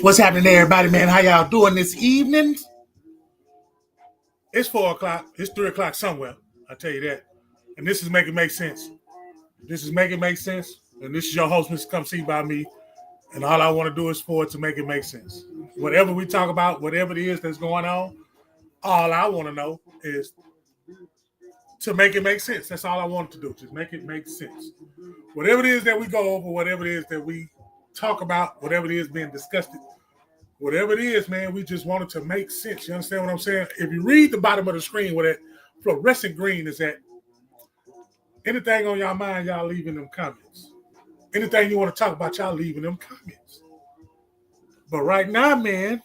What's happening there, everybody, man? How y'all doing this evening? It's 4 o'clock. It's 3 o'clock somewhere. I tell you that. And this is Make It Make Sense. This is Make It Make Sense. And this is your host, Mr. Come See By Me. And all I want to do is for it to make it make sense. Whatever we talk about, whatever it is that's going on, all I want to know is to make it make sense. That's all I want to do. Just make it make sense. Whatever it is that we go over, whatever it is that we talk about, whatever it is being discussed, whatever it is, man, we just want it to make sense. You understand what I'm saying? If you read the bottom of the screen where that fluorescent green is at, anything on y'all mind, y'all leave in them comments. Anything you want to talk about, y'all leave in them comments. But right now, man,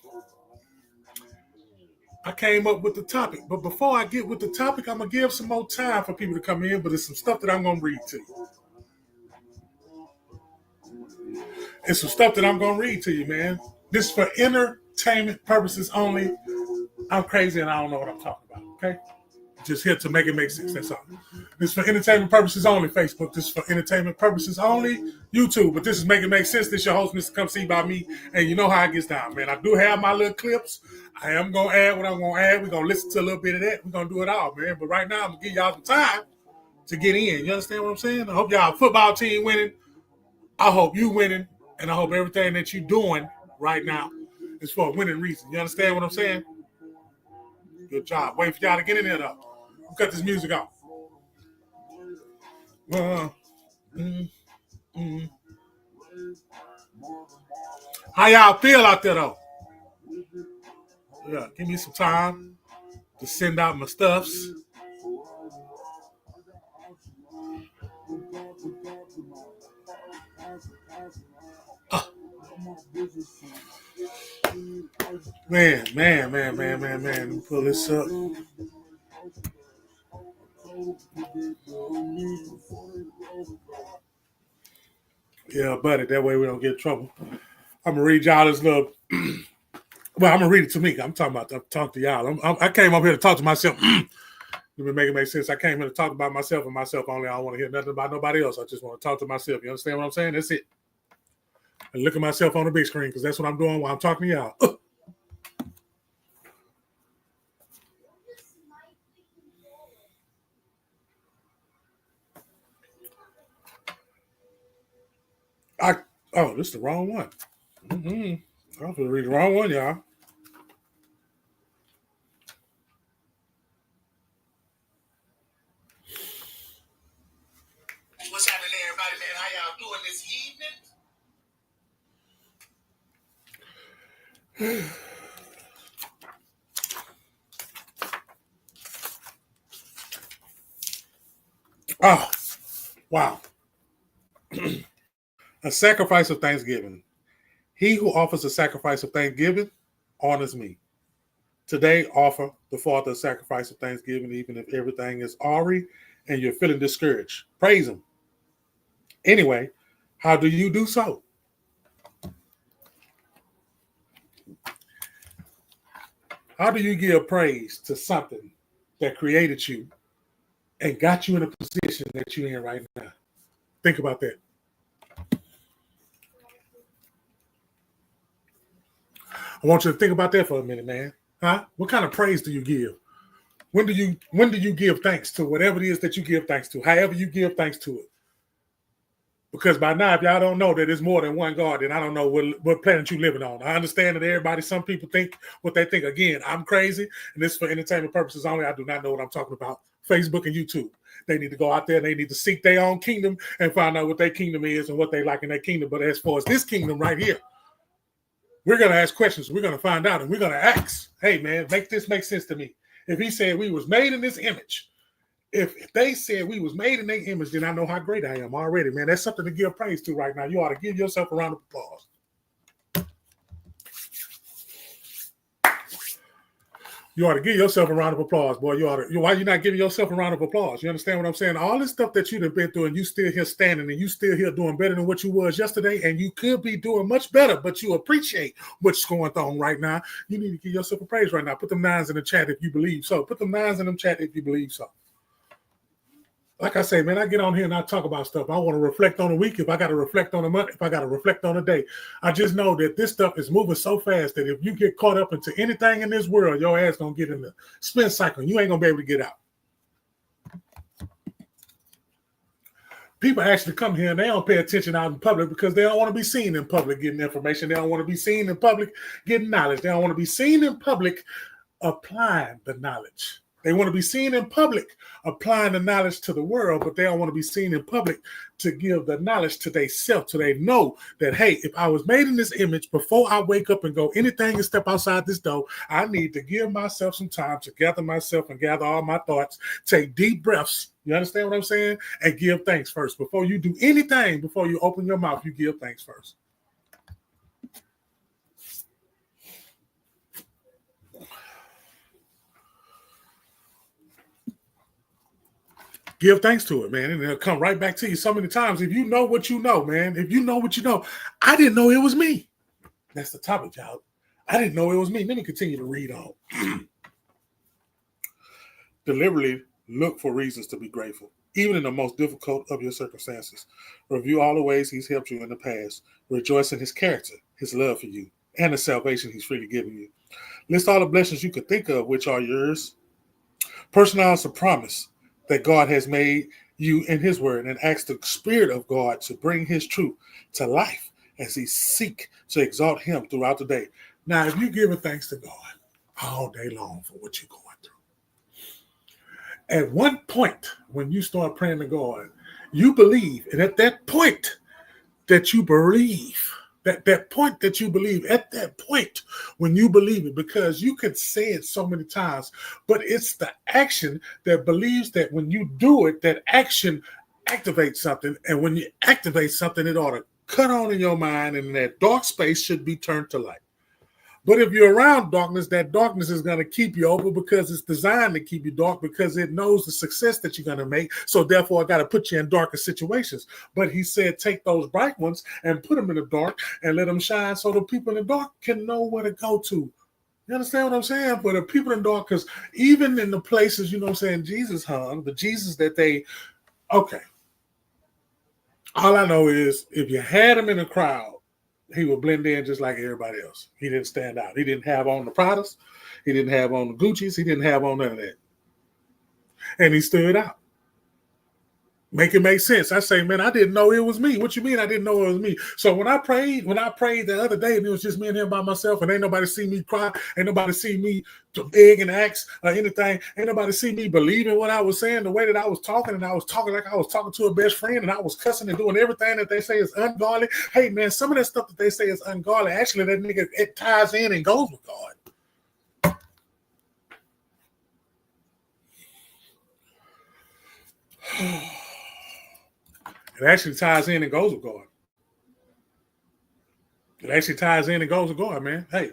I came up with the topic. But before I get with the topic, I'm going to give some more time for people to come in, but it's some stuff that I'm going to read to you. It's some stuff that I'm going to read to you, man. This is for entertainment purposes only. I'm crazy and I don't know what I'm talking about, okay? Just here to make it make sense, that's all. This is for entertainment purposes only, Facebook. This is for entertainment purposes only, YouTube. But this is Make It Make Sense. This is your host, Mr. Come See By Me. And you know how it gets down, man. I do have my little clips. I am going to add what I'm going to add. We're going to listen to a little bit of that. We're going to do it all, man. But right now, I'm going to give y'all some time to get in. You understand what I'm saying? I hope y'all football team winning. I hope you winning. And I hope everything that you're doing right now is for a winning reason. You understand what I'm saying? Good job. Wait for y'all to get in there, though. Cut this music off. How y'all feel out there, though? Yeah, give me some time to send out my stuffs. Man. Let me pull this up. Yeah, buddy, that way we don't get in trouble. I'm going to read y'all this little... Well, I'm going to read it to me. I'm talking to y'all. I came up here to talk to myself. Let me make it make sense. I came here to talk about myself and myself only. I don't want to hear nothing about nobody else. I just want to talk to myself. You understand what I'm saying? That's it. And look at myself on the big screen because that's what I'm doing while I'm talking to y'all. This is the wrong one. I'm going to read the wrong one, y'all. What's happening there, everybody, man? How y'all doing this evening? Oh, wow. A sacrifice of thanksgiving. He who offers a sacrifice of thanksgiving honors me. Today, offer the Father a sacrifice of thanksgiving, even if everything is awry and you're feeling discouraged. Praise him. Anyway, how do you do so? How do you give praise to something that created you and got you in a position that you're in right now? Think about that. I want you to think about that for a minute, man. Huh? What kind of praise do you give? When do you give thanks to whatever it is that you give thanks to? However you give thanks to it. Because by now, if y'all don't know that there's more than one God, then I don't know what planet you living on. I understand that some people think what they think. Again, I'm crazy, and this is for entertainment purposes only. I do not know what I'm talking about. Facebook and YouTube. They need to go out there and they need to seek their own kingdom and find out what their kingdom is and what they like in their kingdom. But as far as this kingdom right here, we're going to ask questions. We're going to find out, and we're going to ask, hey, man, make this make sense to me. If he said we was made in this image, if they said we was made in their image, then I know how great I am already, man. That's something to give praise to right now. You ought to give yourself a round of applause. You ought to give yourself a round of applause, boy. Why you not giving yourself a round of applause? You understand what I'm saying? All this stuff that you've been through and you still here standing and you still here doing better than what you was yesterday, and you could be doing much better, but you appreciate what's going on right now. You need to give yourself a praise right now. Put them 9s in the chat if you believe so. Put them 9s in the chat if you believe so. like I say, man, I get on here and I talk about stuff. I want to reflect on a week. If I got to reflect on a month, if I got to reflect on a day, I just know that this stuff is moving so fast that if you get caught up into anything in this world, your ass gonna get in the spin cycle. And you ain't gonna be able to get out. People actually come here and they don't pay attention out in public because they don't want to be seen in public getting information. They don't want to be seen in public getting knowledge. They don't want to be seen in public applying the knowledge. They want to be seen in public applying the knowledge to the world, but they don't want to be seen in public to give the knowledge to themselves so they know that, hey, if I was made in this image, before I wake up and go anything and step outside this door, I need to give myself some time to gather myself and gather all my thoughts, take deep breaths. You understand what I'm saying? And give thanks first. Before you do anything, before you open your mouth, you give thanks first. Give thanks to it, man, and it'll come right back to you so many times. If you know what you know, man, if you know what you know, I didn't know it was me. That's the topic, y'all. I didn't know it was me. Let me continue to read on. Deliberately look for reasons to be grateful, even in the most difficult of your circumstances. Review all the ways he's helped you in the past. Rejoice in his character, his love for you, and the salvation he's freely given you. List all the blessings you could think of, which are yours. Personalize a promise that God has made you in his word, and ask the Spirit of God to bring his truth to life as he seek to exalt him throughout the day. Now, if you're giving thanks to God all day long for what you're going through, at one point when you start praying to God, you believe, and at that point that you believe, that point that you believe, at that point when you believe it, because you can say it so many times, but it's the action that believes that when you do it, that action activates something. And when you activate something, it ought to cut on in your mind, and that dark space should be turned to light. But if you're around darkness, that darkness is going to keep you open because it's designed to keep you dark, because it knows the success that you're going to make. So therefore, I got to put you in darker situations. But he said, take those bright ones and put them in the dark and let them shine so the people in the dark can know where to go to. You understand what I'm saying? For the people in the dark, because even in the places, you know what I'm saying, Jesus hung, the Jesus that they, okay. All I know is if you had him in a crowd, he would blend in just like everybody else. He didn't stand out. He didn't have on the Pradas. He didn't have on the Gucci's. He didn't have on none of that. And he stood out. Make it make sense. I say, man, I didn't know it was me. What you mean I didn't know it was me? So when I prayed the other day, and it was just me and him by myself, and ain't nobody see me cry, ain't nobody see me to beg and ask or anything, ain't nobody see me believing what I was saying, the way that I was talking, and I was talking like I was talking to a best friend, and I was cussing and doing everything that they say is ungodly. Hey, man, some of that stuff that they say is ungodly, actually, that nigga, it ties in and goes with God. It actually ties in and goes with God. It actually ties in and goes with God, man. Hey,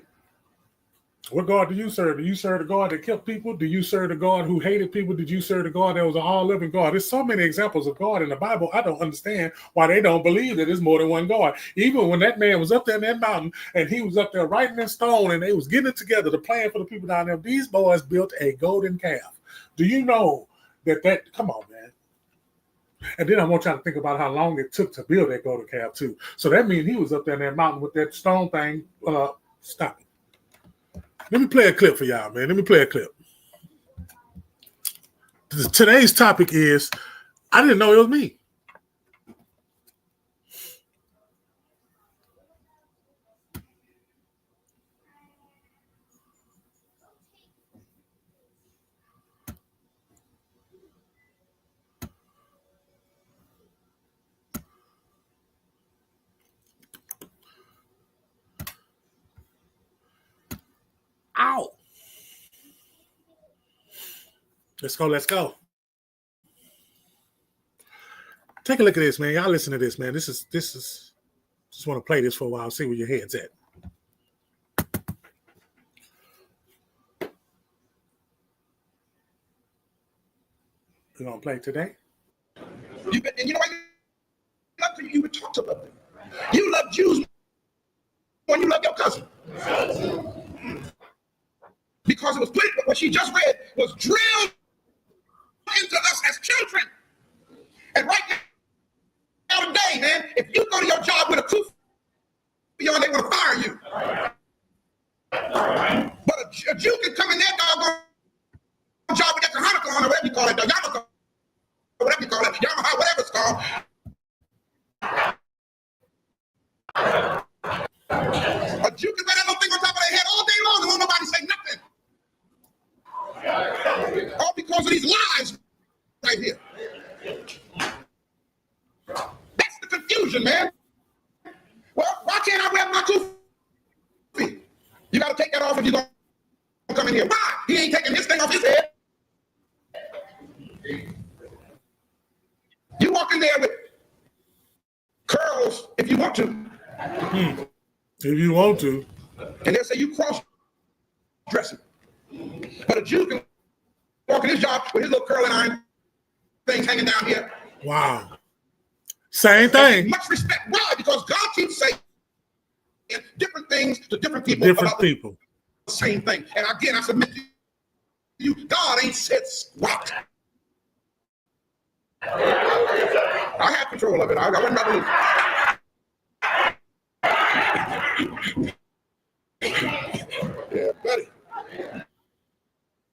what God do you serve? Do you serve the God that kept people? Do you serve the God who hated people? Did you serve the God that was an all-living God? There's so many examples of God in the Bible. I don't understand why they don't believe that there's more than one God. Even when that man was up there in that mountain and he was up there writing in stone and they was getting it together to plan for the people down there, these boys built a golden calf. Do you know that come on, man. And then I want y'all to think about how long it took to build that golden calf too. So that means he was up there in that mountain with that stone thing. Stop it. Let me play a clip for y'all, man. Let me play a clip. Today's topic is, I didn't know it was me. Ow. Let's go. Take a look at this, man. Y'all listen to this, man. This is just want to play this for a while, see where your head's at. We're gonna play today. And you know what? You would talk to love them. You love Jews when you love your cousin. Because it was put, what she just read was drilled into us as children. And right now today, man, if you go to your job with a kufi on, they want to fire you. But a Jew can come in that doggone job with that Hanukkah on, or whatever you call it, the yarmulke, whatever you call it, Yamaha, whatever it's called. A Jew can wear that little thing on top of their head all day long and won't nobody say nothing. All because of these lies right here. That's the confusion, man. Well, why can't I wear my kufi? You got to take that off if you're going to come in here. Why? He ain't taking his thing off his head. You walk in there with curls if you want to. If you want to. And they'll say you cross-dressing. But a Jew can walk in his job with his little curling iron things hanging down here. Wow. Same thing. Much respect. Why? Because God keeps saying different things to different people. Different people. The same thing. And again, I submit to you, God ain't said squat. I have control of it. I wouldn't revolution. Yeah, buddy.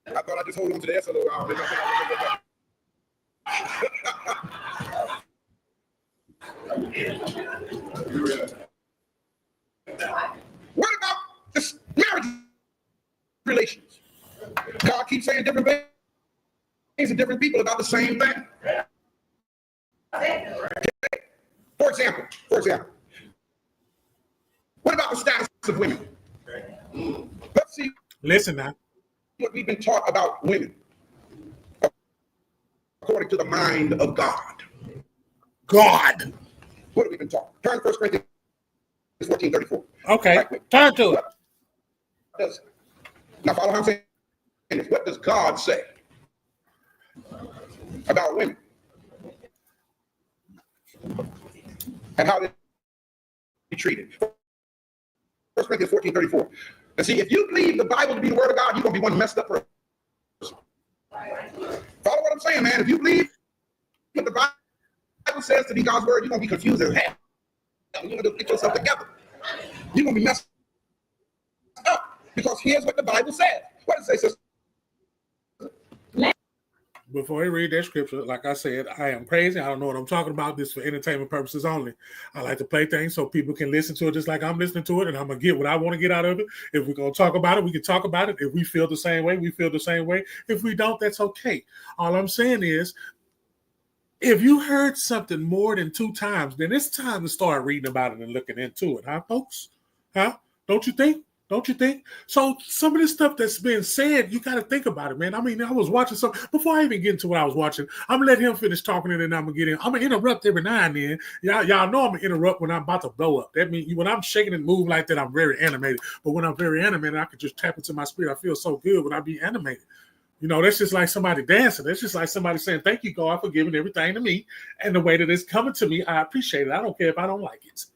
I thought I'd just hold on to the S a little while. What about this marriage relations? God keeps saying different things to different people about the same thing. Okay. For example, what about the status of women? Let's see. Listen now. What we've been taught about women according to the mind of God. God. What have we been taught? Turn 1 Corinthians 14:34. Okay, right, turn to it. Now follow how I'm saying this. What does God say about women? And how they be treated? 1 Corinthians 14:34. And see, if you believe the Bible to be the word of God, you're going to be one messed up person. Follow what I'm saying, man. If you believe what the Bible says to be God's word, you're going to be confused as hell. You're going to get yourself together. You're going to be messed up. Because here's what the Bible says. What does it say, sister? Before I read that scripture, like I said, I am crazy. I don't know what I'm talking about. This for entertainment purposes only. I like to play things so people can listen to it just like I'm listening to it, and I'm going to get what I want to get out of it. If we're going to talk about it, we can talk about it. If we feel the same way, we feel the same way. If we don't, that's okay. All I'm saying is, if you heard something more than 2 times, then it's time to start reading about it and looking into it, huh, folks? Huh? Don't you think? Don't you think? So some of this stuff that's been said, you got to think about it, man. I mean, I was watching something before I even get into what I was watching. I'm gonna let him finish talking, and then I'm gonna get in. I'm gonna interrupt every now and then. Y'all know I'm gonna interrupt when I'm about to blow up. That means when I'm shaking and moving like that, I'm very animated. But when I'm very animated, I can just tap into my spirit. I feel so good when I be animated. You know, that's just like somebody dancing. That's just like somebody saying, "Thank you, God, for giving everything to me." And the way that it's coming to me, I appreciate it. I don't care if I don't like it.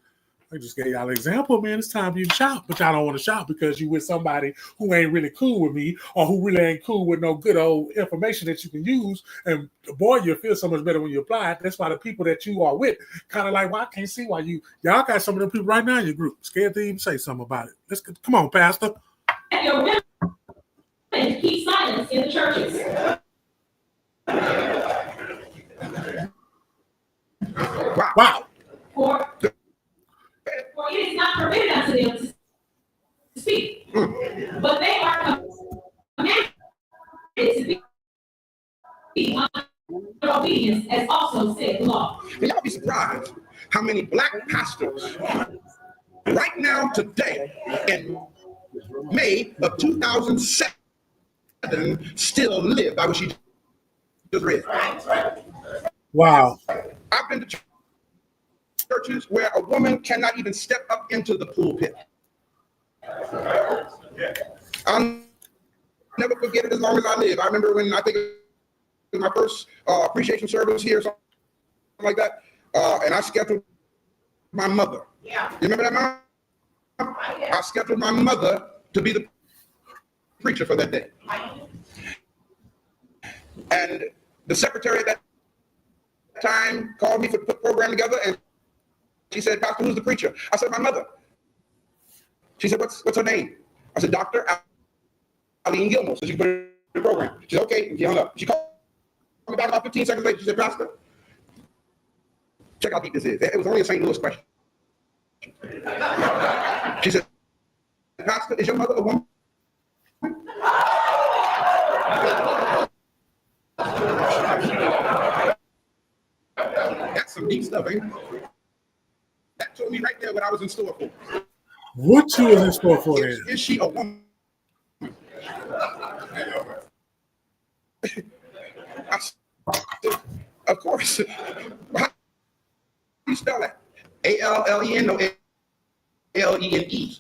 I just gave y'all an example, man. It's time for you to shout, but y'all don't want to shout because you with somebody who ain't really cool with me or who really ain't cool with no good old information that you can use. And boy, you'll feel so much better when you apply it. That's why the people that you are with kind of like, well, I can't see why y'all got some of them people right now in your group scared to even say something about it. Come on, Pastor. Your women keep silence in the churches. Wow. For it is not permitted unto them to speak, but they are commanded to be under obedience, as also said the law. And y'all be surprised how many black pastors right now today in May of 2007 still live by what she just read. Wow. I've been to churches where a woman cannot even step up into the pulpit. I'll never forget it as long as I live. I remember when I think it was my first appreciation service here, something like that, and I scheduled my mother. Yeah. You remember that, Mom? I scheduled my mother to be the preacher for that day. And the secretary at that time called me to put the program together, and she said, Pastor, who's the preacher? I said, my mother. She said, what's her name? I said, Dr. Aline Gilmore. So she put it in the program. She said, okay, and she hung up. She called me back about 15 seconds later. She said, Pastor, check how deep this is. It was only a St. Louis question. She said, Pastor, is your mother a woman? That's some deep stuff, ain't it? That told me right there what I was in store for. What you was in store for then? Is she a woman? I said, of course. How do you spell that? A-L-L-E-N or A-L-E-N-E?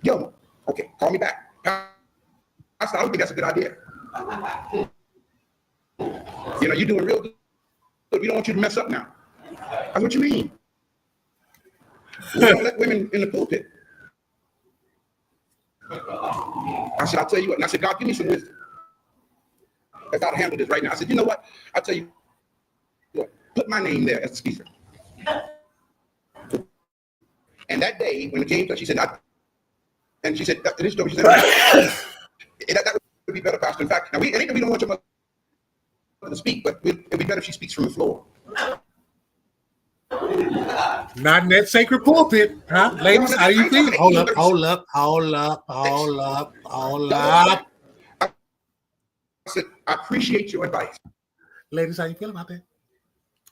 Gilmore. Okay, call me back. I said, I don't think that's a good idea. You know, you're doing real good. We don't want you to mess up now. That's what you mean. We don't let women in the pulpit. I said, I'll tell you what. And I said, God, give me some wisdom. That's how to handle this right now. I said, you know what? I'll tell you what. Put my name there as the speaker. And that day, when it came to, she said, and she said, this story, she said, that would be better, Pastor. In fact, now we don't want your mother to speak, but it'd be better if she speaks from the floor. Not in that sacred pulpit, huh? Ladies, how you feel? Hold up. I said, I appreciate your advice. Ladies, how you feel about that?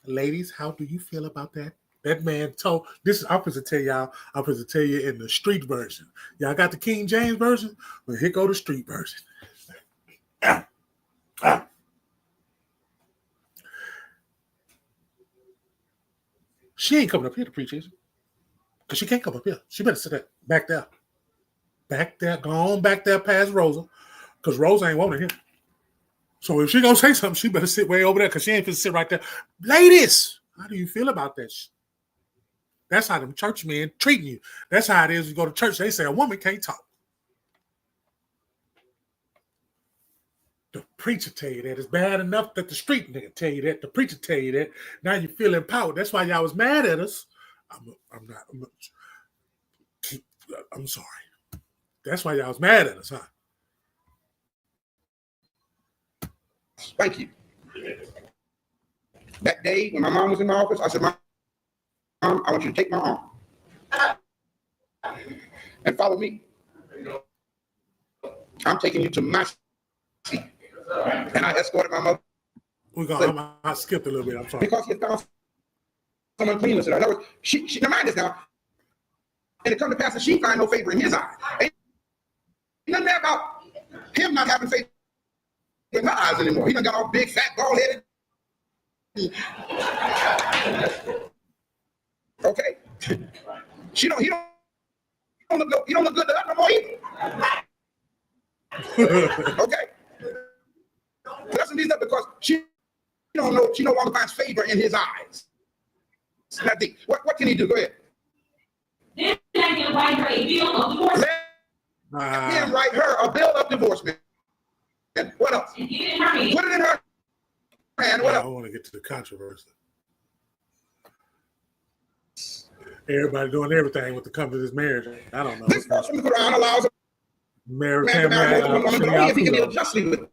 Ladies, how do you feel about that? That man told this is I'm supposed to tell y'all, I'm supposed to tell you in the street version. Y'all got the King James version? Well, here go the street version. She ain't coming up here to preach, is she? Because she can't come up here. She better sit there, back there. Back there, go on back there past Rosa. Because Rosa ain't wanting him. So if she gonna say something, she better sit way over there because she ain't finna sit right there. Ladies, how do you feel about that? That's how them church men treating you. That's how it is. You go to church, they say a woman can't talk. The preacher tell you that. It's bad enough that the street nigga tell you that. The preacher tell you that. Now you feel empowered. That's why y'all was mad at us. I'm sorry. That's why y'all was mad at us, huh? Thank you. That day when my mom was in my office, I said, Mom, I want you to take my arm and follow me. I'm taking you to my seat. And I escorted my mother. I skipped a little bit. I'm sorry. Because he found some uncleanness in her. In other words, she now mind this now. And it come to pass that she find no favor in his eyes. Ain't nothing there about him not having favor in her eyes anymore. He done got all big, fat, bald-headed. Okay. He don't look good to her no more either. Okay. That's reason because she no longer finds favor in his eyes. What can he do? Go ahead. Then I can write her a bill of divorce. Let him write her a bill of divorcement. And what else? And get it in her hand. Put it in her hand. What else? I want to get to the controversy. Everybody doing everything with the come to this marriage. I don't know. This person in the Quran allows a man to marry a woman, but only if he can deal justly with them.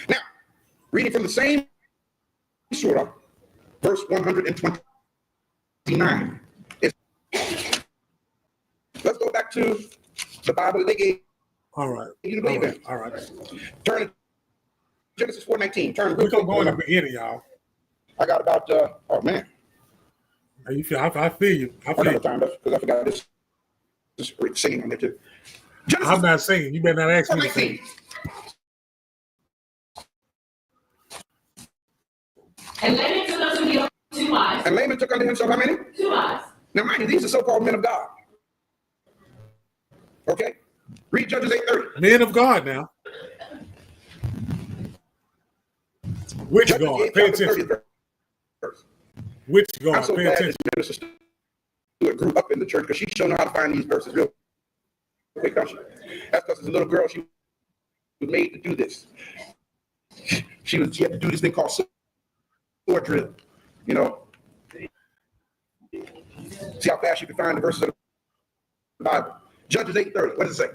Now, reading from the same surah, verse 129. Let's go back to the Bible that they gave. All right. You to believe in. All right. Turn to Genesis 4:19. Turn. We're gonna go in the beginning, y'all. I got about oh man. How you feel? I feel you. I feel you. Time because I forgot this singing on there too. Genesis I'm not singing. You better not ask me to sing. And Laban took unto him 2 wives. And Laban took unto himself how many? 2 wives. Now mind you, these are so-called men of God. Okay? Read Judges 8:30. Men of God now. Which Judges God? Pay attention. Which God? I'm so Pay glad attention. this Minister Stewart grew up in the church because she's showing how to find these verses real quick, don't she? That's because as a little girl, she was made to do this. She had to do this thing called drill. You know, see how fast you can find the verses of the Bible. Judges 8:30. What does it say?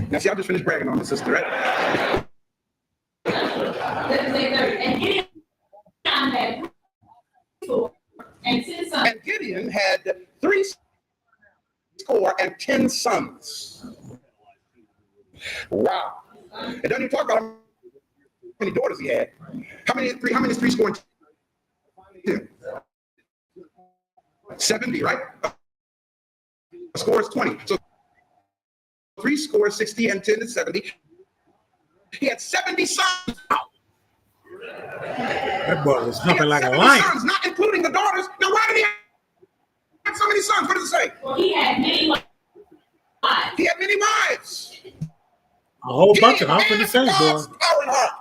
Now, see, I just finished bragging on the sister, right? And Gideon had 60 and 10 sons. Wow. It doesn't even talk about how many daughters he had. How many is 60 and 10? 70, right? A score is 20. So 60 and 10 is 70. He had 70 sons. That boy was humping like a lion. Sons, not including the daughters. Now, why did he have so many sons? What does it say? Well, he had many wives. He had many wives. A whole bunch of them. I'm finna say, boy. Power and heart.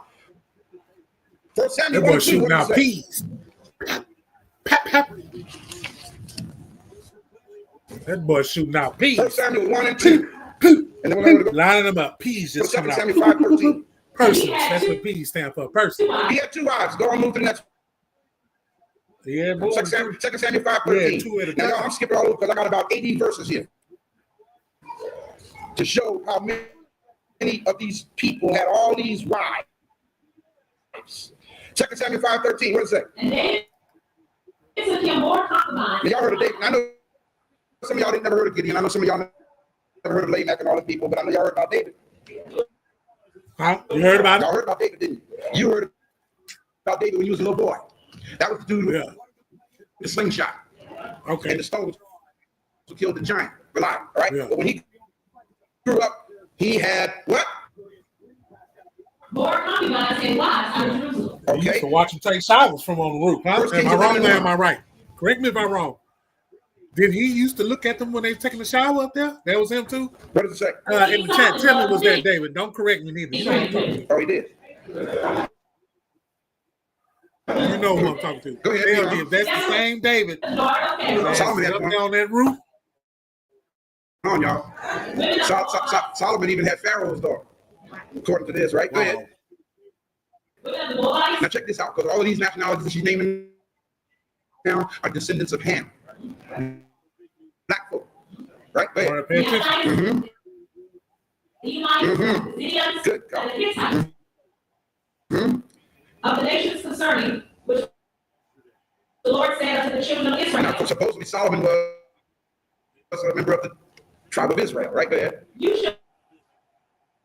First Samuel That boy 1 2, shooting out what does it say? peas. Pap, pap. That boy shooting out peas. First Samuel 1 and 2. And then we're going to go Lining them up. Peas just coming out. Samuel 5:13. Persons. That's what peas stand for. Person. He had 2 wives. Go on, move to the next. Yeah, boy. 2 Samuel 5:13. Yeah, 2 at a Now, time. I'm skipping all over because I got about 80 verses here to show how many of these people had all these wives. 2 Samuel 5:13. What does it say? And then it took him more compromise. Y'all heard of David? I know some of y'all didn't never heard of Gideon. I know some of y'all never heard of Lamech and all the people, but I know y'all heard about David. Huh? You heard about Y'all it? heard about David, didn't you? You heard about David when you was a little boy. That was the dude with the slingshot. Okay. And the stones who killed the giant, Goliath, right? Yeah. But when he grew up, he had what? More concubines and wives out of Jerusalem. You used Okay. to watch him take showers from on the roof. Huh? First Am Kings I wrong 11 or and am I right? Correct me if I'm wrong. Did he used to look at them when they were taking the shower up there? That was him too? What does it say? In the chat, tell me was that David. Don't correct me neither. You know who I'm talking Oh, he did. to. You know who I'm talking to. Go ahead, Tell Leon. me if that's the same David Okay. that's Solomon had up one. there on that roof. Come on, y'all. Solomon even had Pharaoh's daughter, according to this, right? Go ahead. Now check this out, because all of these nationalities that she's naming now are descendants of Ham. Black folk. Right? Go ahead. All right, pay attention. Good God. Of the nations concerning which the Lord said unto the children of Now, Israel, supposedly Solomon was a member of the tribe of Israel, right? Go ahead. you shall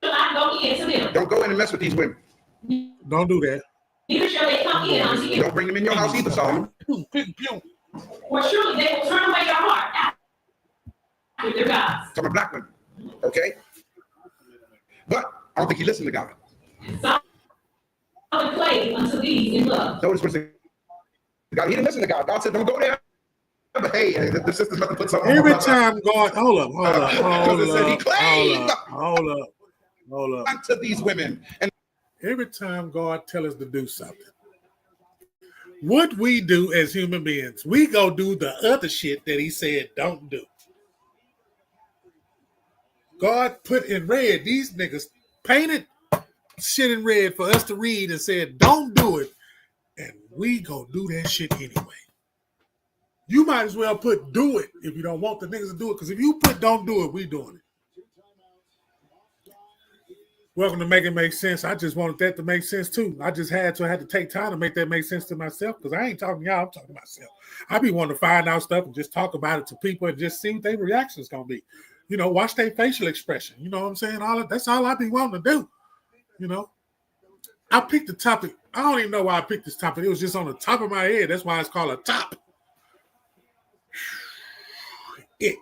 not go in to them, Don't go in and mess with these women. Don't do that. neither shall they come in unto you. Don't bring them in your house either, Solomon. For surely they will turn away your heart after their gods. Some are black women. Okay? But I don't think he listened to God. Solomon played unto these in love. Notice what God. He didn't listen to God. God said, don't go there. But hey, the sister's about to put something Every on. time God, hold up. Because it said he claimed Hold up. unto these women. And Every time God tells us to do something, what we do as human beings, we go do the other shit that he said don't do. God put in red, these niggas painted shit in red for us to read and said don't do it, and we go do that shit anyway. You might as well put do it if you don't want the niggas to do it, because if you put don't do it, we doing it. Welcome to Make It Make Sense. I just wanted that to make sense too. I had to take time to make that make sense to myself, because I ain't talking to y'all, I'm talking to myself. I be wanting to find out stuff and just talk about it to people and just see what their reaction is going to be. You know, watch their facial expression. You know what I'm saying? That's all I be wanting to do. You know, I picked the topic. I don't even know why I picked this topic. It was just on the top of my head. That's why it's called a top.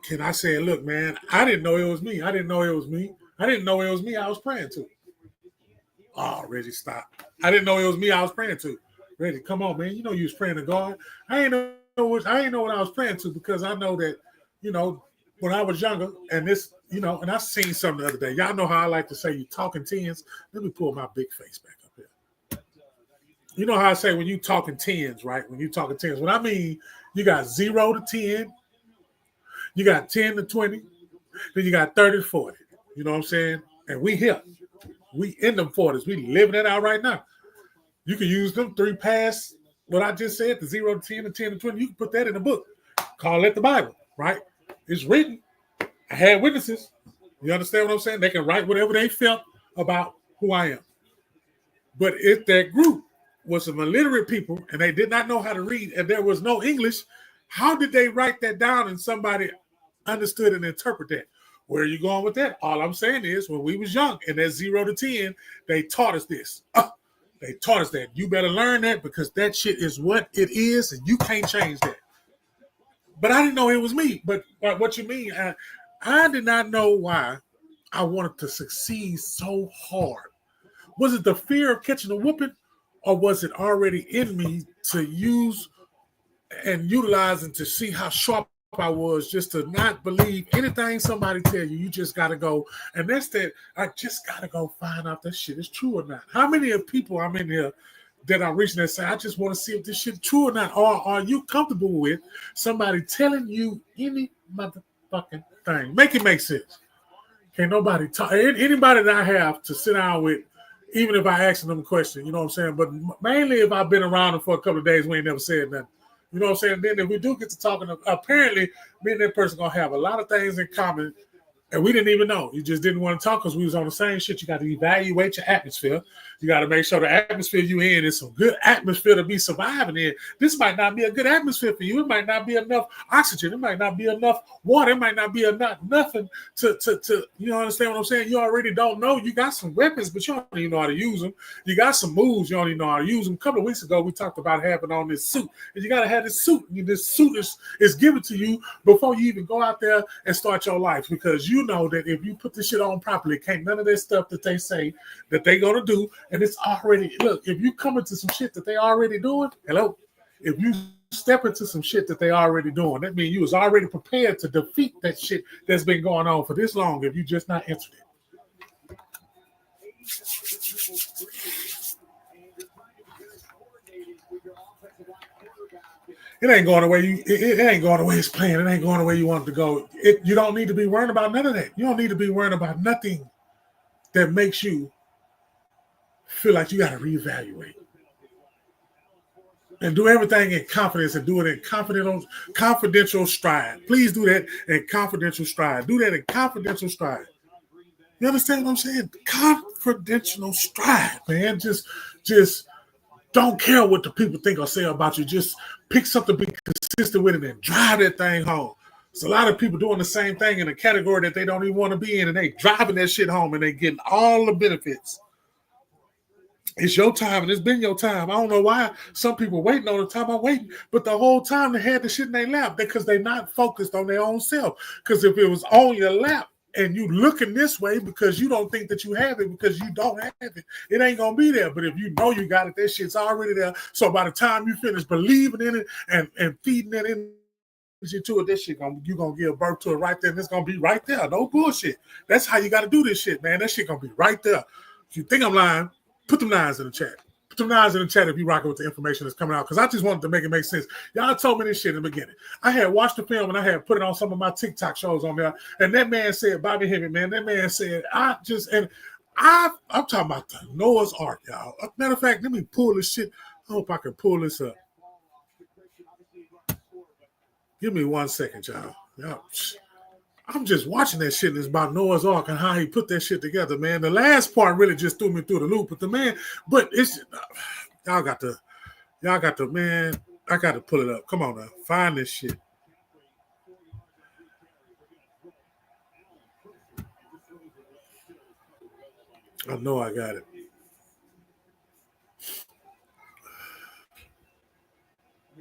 Can I say, look, man, I didn't know it was me. I didn't know it was me I was praying to. Oh, Reggie, stop. I didn't know it was me I was praying to. Reggie, come on, man. You know you was praying to God. I ain't know what I was praying to, because I know that, you know, when I was younger, and this, you know, and I seen something the other day. Y'all know how I like to say you talking tens. Let me pull my big face back up here. You know how I say when you talking tens, right? When you talking tens, what I mean, you got 0 to 10, you got 10 to 20, then you got 30 to 40. You know what I'm saying? And we here. We in them 40s. We living it out right now. You can use them 3 past what I just said, the 0 to 10 and 10 to 20. You can put that in a book. Call it the Bible, right? It's written. I had witnesses. You understand what I'm saying? They can write whatever they felt about who I am. But if that group was some illiterate people and they did not know how to read and there was no English, how did they write that down and somebody understood and interpret that? Where are you going with that? All I'm saying is when we was young and that 0 to 10, they taught us this. They taught us that. You better learn that because that shit is what it is and you can't change that. But I didn't know it was me. But what you mean? I did not know why I wanted to succeed so hard. Was it the fear of catching a whooping, or was it already in me to use and utilize and to see how sharp I was just to not believe anything somebody tell you? You just got to go. And that's that. I just got to go find out that shit is true or not. How many of people I'm in here that I'm reaching and say, I just want to see if this shit is true or not? Or are you comfortable with somebody telling you any motherfucking thing? Make it make sense. Can't nobody talk. Anybody that I have to sit down with, even if I ask them a question, you know what I'm saying? But mainly if I've been around them for a couple of days, we ain't never said nothing. You know what I'm saying? Then if we do get to talking, apparently me and that person going to have a lot of things in common. And we didn't even know. You just didn't want to talk because we was on the same shit. You got to evaluate your atmosphere. You got to make sure the atmosphere you in is some good atmosphere to be surviving in. This might not be a good atmosphere for you. It might not be enough oxygen. It might not be enough water. It might not be enough nothing to you understand what I'm saying? You already don't know. You got some weapons, but you don't even know how to use them. You got some moves. You don't even know how to use them. A couple of weeks ago, we talked about having on this suit. And you got to have this suit. This suit is given to you before you even go out there and start your life, because you know that if you put this shit on properly, can't none of that stuff that they say that they gonna do, and it's already, look, if you come into some shit that they already doing, if you step into some shit that they already doing, that means you was already prepared to defeat that shit that's been going on for this long if you just not answered it. It ain't going the way it ain't going the way it's playing. It ain't going the way you want it to go. You don't need to be worrying about none of that. You don't need to be worrying about nothing that makes you feel like you got to reevaluate. And do everything in confidence and do it in confidential stride. Please do that in confidential stride. Do that in confidential stride. You understand what I'm saying? Confidential stride, man. Just don't care what the people think or say about you. Just pick something, be consistent with it, and drive that thing home. There's a lot of people doing the same thing in a category that they don't even want to be in, and they driving that shit home, and they getting all the benefits. It's your time, and it's been your time. I don't know why some people waiting on the time I'm waiting, but the whole time they had the shit in their lap because they not focused on their own self. Because if it was on your lap, and you looking this way because you don't think that you have it because you don't have it, it ain't gonna be there. But if you know you got it, that shit's already there. So by the time you finish believing in it and feeding that energy to it, this shit you gonna give birth to it right there, and it's gonna be right there. No bullshit. That's how you gotta do this shit, man. That shit gonna be right there. If you think I'm lying, put them nines in the chat. Put them nines in the chat if you rocking with the information that's coming out, because I just wanted to make it make sense. Y'all told me this shit in the beginning. I had watched the film and I had put it on some of my TikTok shows on there, and that man said, Bobby Hemmitt, man, that man said, I'm talking about the Noah's Ark, y'all. Matter of fact, let me pull this shit. I hope I can pull this up. Give me 1 second, y'all. I'm just watching that shit, and it's about Noah's Ark and how he put that shit together, man. The last part really just threw me through the loop, but it's y'all got to, man, I got to pull it up. Come on now, find this shit. I know I got it.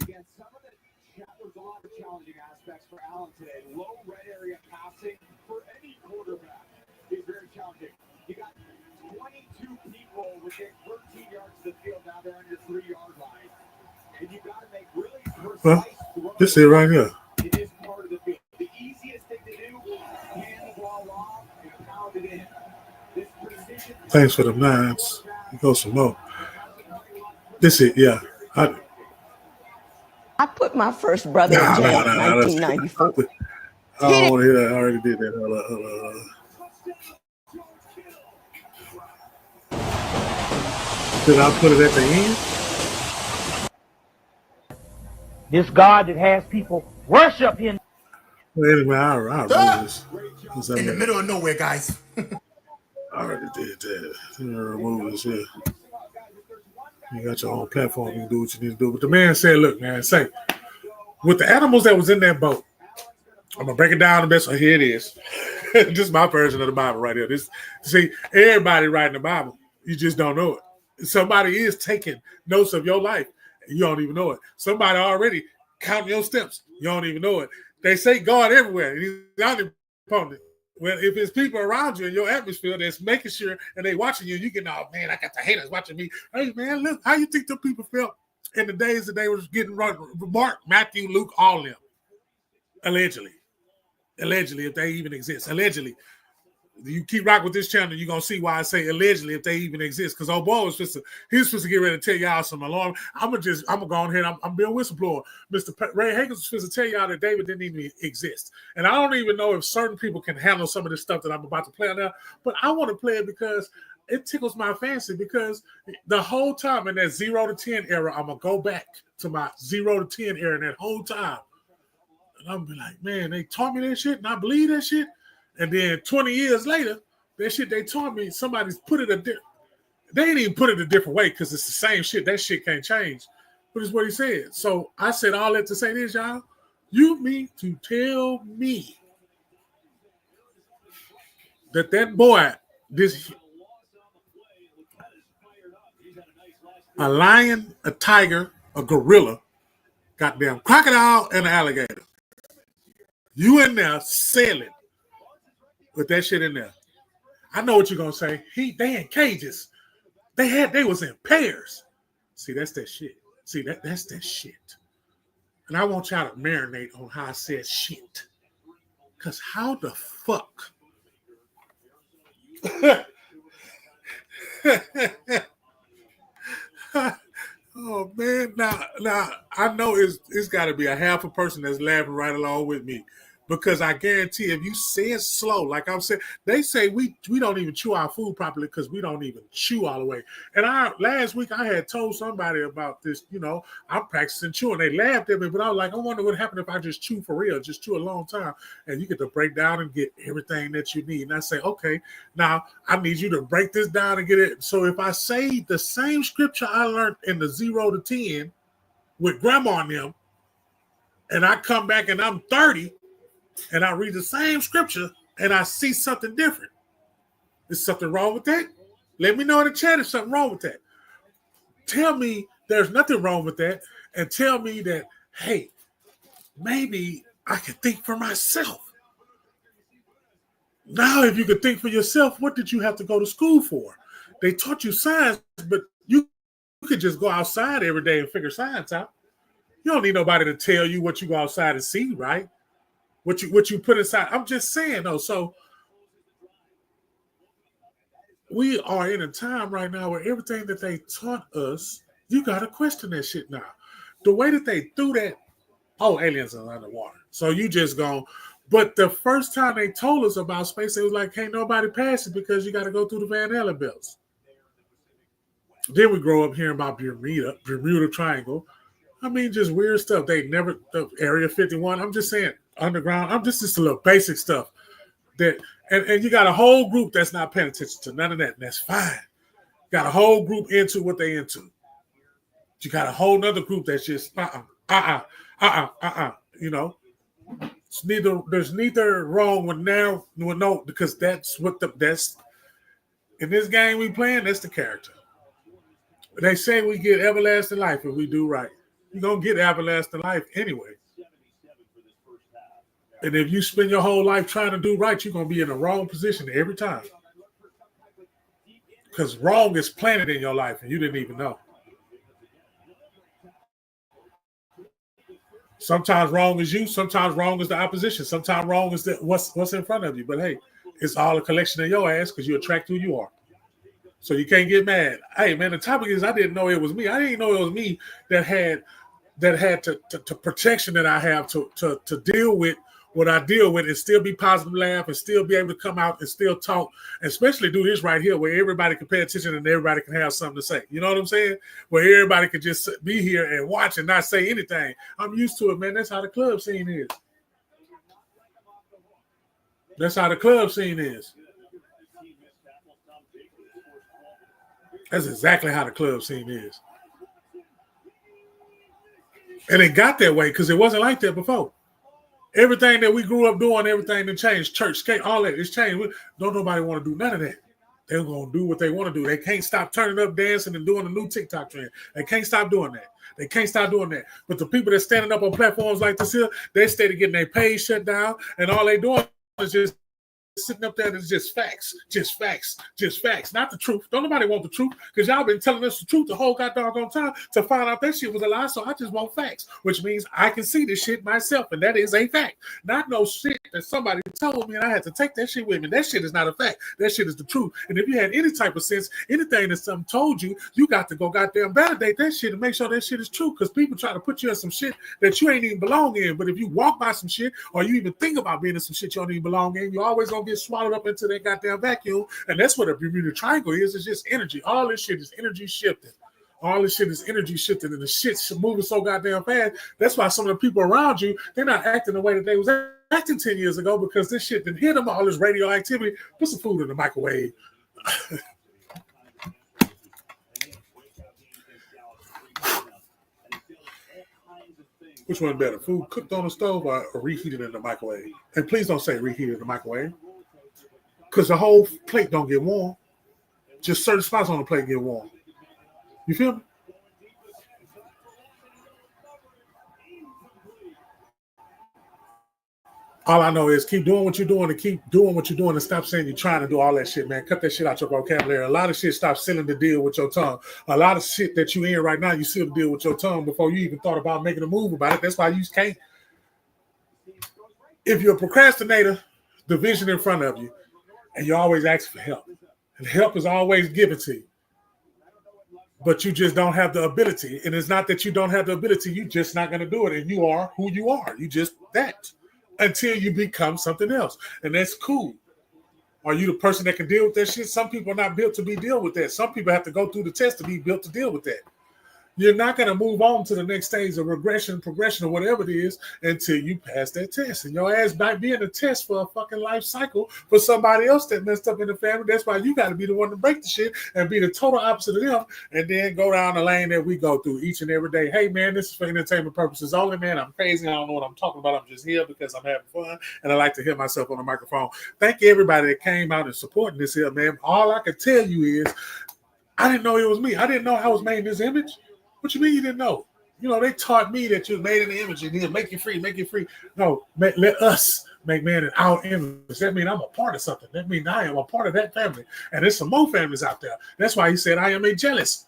Again, some of the chapters, a lot of challenging aspects for Allen today. Low red area passing for any quarterback is very challenging. You got 22 people within 13 yards of the field. Now they're on your 3-yard line. And you got to make really precise throws. This is right here. It is part of the field. The easiest thing to do, hand the ball off and pound it in. This precision. Thanks for the nines. Go some more. This is, yeah. I put my first brother in jail in 1994. I don't want to hear that. I already did that. Hold on. Did I put it at the end? This God that has people worship him. Well, anyway, I'll remove this. In the middle of nowhere, guys. I already did that. Remove this here. You got your own platform. You can do what you need to do. But the man said, look, man, say, with the animals that was in that boat, I'm going to break it down the best. So here it is. This is my version of the Bible right here. See, everybody writing the Bible. You just don't know it. Somebody is taking notes of your life. And you don't even know it. Somebody already counting your steps. You don't even know it. They say God everywhere. He's omnipotent. Well, if it's people around you in your atmosphere that's making sure and they watching you, you can, oh man, I got the haters watching me. Hey man, look, how you think the people felt in the days that they was getting Mark, Matthew, Luke, all of them? Allegedly, if they even exist. Allegedly. You keep rocking with this channel, you're gonna see why I say allegedly if they even exist. Because old boy was supposed to get ready to tell y'all some alarm. I'm gonna go on here. I'm being whistleblower. Mr. Ray Hagen was supposed to tell y'all that David didn't even exist. And I don't even know if certain people can handle some of this stuff that I'm about to play now. But I want to play it because it tickles my fancy. Because the whole time in that 0 to 10 era, I'm gonna go back to my 0 to 10 era, and that whole time, and I'm gonna be like, man, they taught me that shit, and I believe that shit. And then 20 years later, that shit they taught me, somebody's put it they ain't even put it a different way because it's the same shit. That shit can't change. But it's what he said. So I said all that to say this, y'all. You mean to tell me that boy, a lion, a tiger, a gorilla, goddamn crocodile, and an alligator. You in there sailing with that shit in there. I know what you're gonna say. They in cages. They was in pairs. See, that's that shit. See, that's that shit. And I want y'all to marinate on how I said shit. Cause how the fuck? Oh man, now I know it's got to be a half a person that's laughing right along with me, because I guarantee if you say it slow, like I'm saying, they say we don't even chew our food properly because we don't even chew all the way. And last week I had told somebody about this. You know, I'm practicing chewing. They laughed at me, but I was like, I wonder what happened if I just chew for real, just chew a long time, and you get to break down and get everything that you need. And I say, okay, now I need you to break this down and get it. So if I say the same scripture I learned in the 0 to 10 with grandma and them, and I come back and I'm 30 and I read the same scripture and I see something different, is something wrong with that? Let me know in the chat if something wrong with that. Tell me there's nothing wrong with that, and tell me that, hey, maybe I can think for myself. Now, if you could think for yourself, what did you have to go to school for? They taught you science, but you could just go outside every day and figure science out. You don't need nobody to tell you what you go outside and see, right? What you put inside. I'm just saying, though. So we are in a time right now where everything that they taught us, you got to question that shit now. The way that they threw that, aliens are underwater. So you just go. But the first time they told us about space, it was like, can't nobody pass it because you got to go through the Van Allen belts. Then we grow up hearing about Bermuda Triangle. I mean, just weird stuff. They never, Area 51. I'm just saying, underground. I'm just a little basic stuff. That and you got a whole group that's not paying attention to none of that, and that's fine. Got a whole group into what they into. You got a whole nother group that's just you know. There's neither wrong with no, because that's that's in this game we playing, that's the character. They say we get everlasting life if we do right. You're gonna get everlasting life anyway. And if you spend your whole life trying to do right, you're gonna be in the wrong position every time. Because wrong is planted in your life and you didn't even know. Sometimes wrong is you, sometimes wrong is the opposition, sometimes wrong is what's in front of you. But hey, it's all a collection of your ass because you attract who you are. So you can't get mad. Hey man, the topic is I didn't know it was me. I didn't know it was me that had to protection that I have to deal with what I deal with and still be positive, laugh, and still be able to come out and still talk, and especially do this right here where everybody can pay attention and everybody can have something to say. You know what I'm saying? Where everybody can just be here and watch and not say anything. I'm used to it, man. That's how the club scene is. That's how the club scene is. That's exactly how the club scene is. And it got that way because it wasn't like that before. Everything that we grew up doing, everything that changed, church, skate, all that, it's changed. Don't nobody want to do none of that. They're going to do what they want to do. They can't stop turning up, dancing, and doing the new TikTok trend. They can't stop doing that. They can't stop doing that. But the people that's standing up on platforms like this here, they instead of getting their page shut down, and all they doing is just sitting up there, it's just facts, not the truth. Don't nobody want the truth because y'all been telling us the truth the whole goddamn time to find out that shit was a lie. So I just want facts, which means I can see this shit myself, and that is a fact. Not no shit that somebody told me and I had to take that shit with me. That shit is not a fact. That shit is the truth. And if you had any type of sense, anything that something told you, you got to go goddamn validate that shit and make sure that shit is true because people try to put you in some shit that you ain't even belong in. But if you walk by some shit or you even think about being in some shit you don't even belong in, you always gonna get swallowed up into that goddamn vacuum, and that's what a Bermuda Triangle is. It's just energy. All this shit is energy shifting. All this shit is energy shifting, and the shit's moving so goddamn fast. That's why some of the people around you, they're not acting the way that they was acting 10 years ago because this shit didn't hit them. All this radioactivity. Put some food in the microwave. Which one better? Food cooked on the stove or reheated in the microwave? And please don't say reheated in the microwave. Because the whole plate don't get warm. Just certain spots on the plate get warm. You feel me? All I know is keep doing what you're doing and keep doing what you're doing and stop saying you're trying to do all that shit, man. Cut that shit out your vocabulary. A lot of shit stop sealing the deal with your tongue. A lot of shit that you in right now, you seal the deal with your tongue before you even thought about making a move about it. That's why you can't. If you're a procrastinator, the vision in front of you, and you always ask for help. And help is always given to you. But you just don't have the ability. And it's not that you don't have the ability. You're just not going to do it. And you are who you are. You just that. Until you become something else. And that's cool. Are you the person that can deal with that shit? Some people are not built to be deal with that. Some people have to go through the test to be built to deal with that. You're not going to move on to the next stage of regression, progression, or whatever it is until you pass that test. And your ass might be in a test for a fucking life cycle for somebody else that messed up in the family. That's why you got to be the one to break the shit and be the total opposite of them and then go down the lane that we go through each and every day. Hey, man, this is for entertainment purposes only, man. I'm crazy. I don't know what I'm talking about. I'm just here because I'm having fun and I like to hear myself on the microphone. Thank you, everybody that came out and supporting this here, man. All I can tell you is I didn't know it was me. I didn't know I was made in this image. What you mean you didn't know? You know, they taught me that you was made in the image and he'll make you free, make you free. No, let us make man in our image. That means I'm a part of something. That means I am a part of that family. And there's some more families out there. That's why he said, I am a jealous.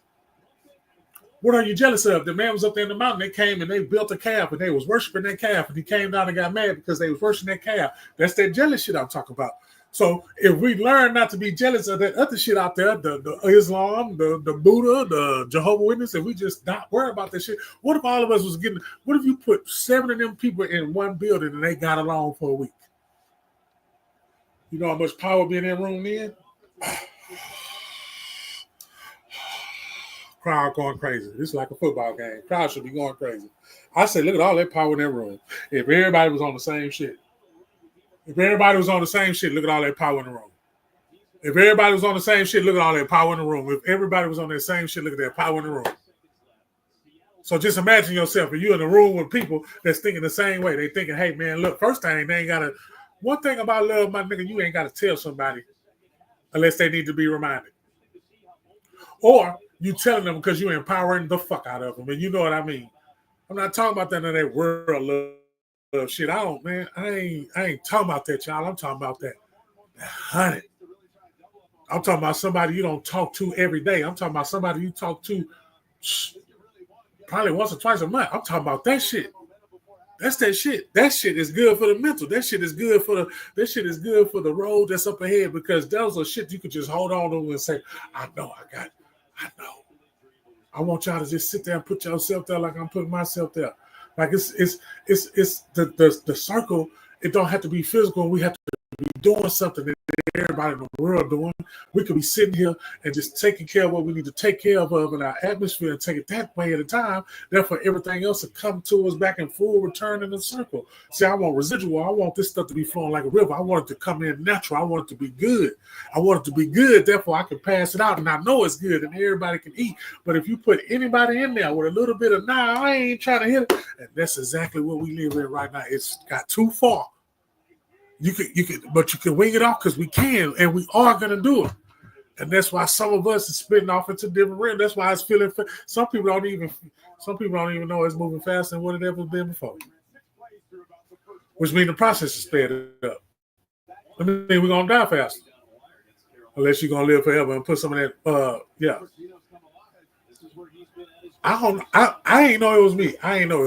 What are you jealous of? The man was up there in the mountain. They came and they built a calf and they was worshiping that calf. And he came down and got mad because they was worshiping that calf. That's that jealous shit I'm talking about. So if we learn not to be jealous of that other shit out there, the Islam, the Buddha, the Jehovah's Witness, and we just not worry about that shit, what if all of us was getting, what if you put 7 of them people in one building and they got along for a week? You know how much power be in that room then? Crowd going crazy. This is like a football game. Crowd should be going crazy. I say, look at all that power in that room. If everybody was on the same shit. If everybody was on the same shit, look at all that power in the room. If everybody was on the same shit, look at all that power in the room. If everybody was on that same shit, look at that power in the room. So just imagine yourself, if you're in a room with people that's thinking the same way. They thinking, hey, man, look, first thing, they ain't got to, one thing about love, my nigga, you ain't got to tell somebody unless they need to be reminded. Or you telling them because you're empowering the fuck out of them. And you know what I mean. I'm not talking about that in that world love shit. I ain't talking about that, y'all. I'm talking about that 100. I'm talking about somebody you don't talk to every day. I'm talking about somebody you talk to probably once or twice a month. I'm talking about that shit. That's that shit. That shit is good for the mental. That shit is good for the road that's up ahead because those are shit you could just hold on to and say, I know. I want y'all to just sit there and put yourself there like I'm putting myself there. Like it's the circle it don't have to be physical. We have to be doing something that everybody in the world doing. We could be sitting here and just taking care of what we need to take care of in our atmosphere and take it that way at a time. Therefore, everything else will come to us back in full return in a circle. See, I want residual. I want this stuff to be flowing like a river. I want it to come in natural. I want it to be good. I want it to be good. Therefore, I can pass it out, and I know it's good, and everybody can eat. But if you put anybody in there with a little bit of, nah, I ain't trying to hit it, and that's exactly what we live in right now. It's got too far. You can wing it off because we can, and we are gonna do it. And that's why some of us is spitting off into different realms. That's why it's feeling. Some people don't even know it's moving faster than what it ever been before. Which means the process is sped up. I mean, we're gonna die faster, unless you're gonna live forever and put some of that. Yeah. I ain't know it was me. I ain't know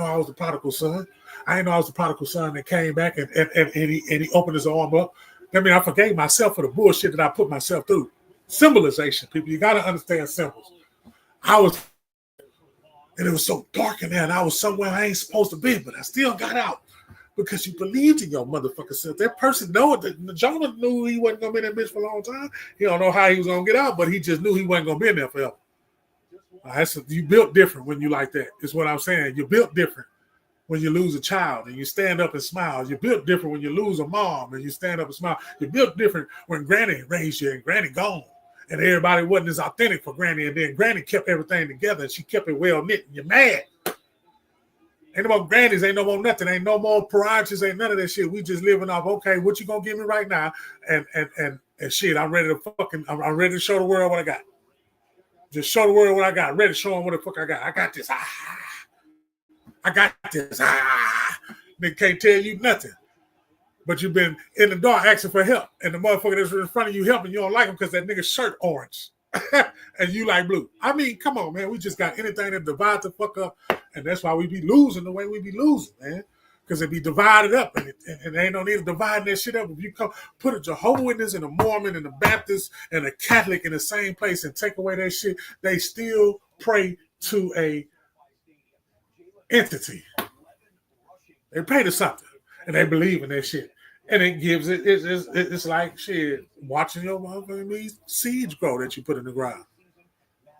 I was the prodigal son. I didn't know I was the prodigal son that came back and he opened his arm up. I mean, I forgave myself for the bullshit that I put myself through. Symbolization, people. You got to understand symbols. And it was so dark in there, and I was somewhere I ain't supposed to be, but I still got out because you believed in your motherfucking self. That person Jonah knew he wasn't going to be in that bitch for a long time. He don't know how he was going to get out, but he just knew he wasn't going to be in there forever. You built different when you like that, is what I'm saying. You built different when you lose a child and you stand up and smile. You're built different when you lose a mom and you stand up and smile. You're built different when Granny raised you and Granny gone and everybody wasn't as authentic for Granny, and then Granny kept everything together and she kept it well knit, and you're mad. Ain't no more grannies, ain't no more nothing, ain't no more pariahs, ain't none of that shit. We just living off, okay, what you gonna give me right now? And shit, I'm ready to show the world what I got. Just show the world what I got. Ready to show them what the fuck I got. I got this. I got this. Nigga can't tell you nothing. But you've been in the dark asking for help. And the motherfucker that's in front of you helping, you don't like him because that nigga's shirt orange. And you like blue. I mean, come on, man. We just got anything that divides the fuck up. And that's why we be losing the way we be losing, man. Because it be divided up. And ain't no need to divide that shit up. If you come put a Jehovah's Witness and a Mormon and a Baptist and a Catholic in the same place and take away that shit, they still pray to a entity. They pray to something and they believe in that shit, and it gives it's like shit watching your motherfucking seeds grow that you put in the ground.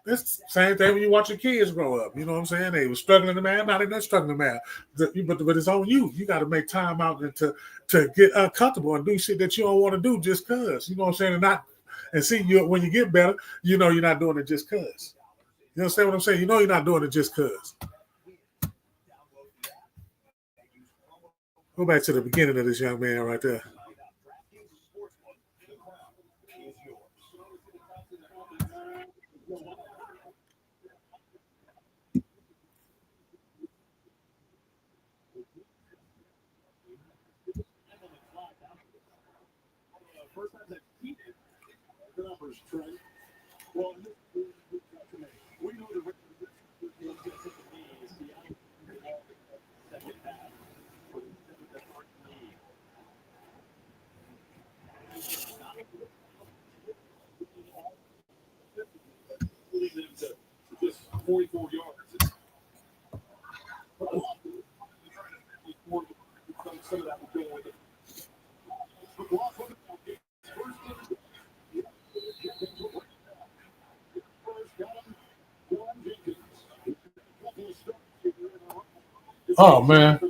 It's the same thing when you watch your kids grow up. You know what I'm saying? They were struggling to man, now they're not struggling to man. But it's on you. You got to make time out and to get uncomfortable and do shit that you don't want to do just cause. You know what I'm saying? And see you when you get better, you know you're not doing it just cause. You understand what I'm saying? You know you're not doing it just cause. Go back to the beginning of this young man right there. Just 44 yards. Some of that will go with it. Oh man.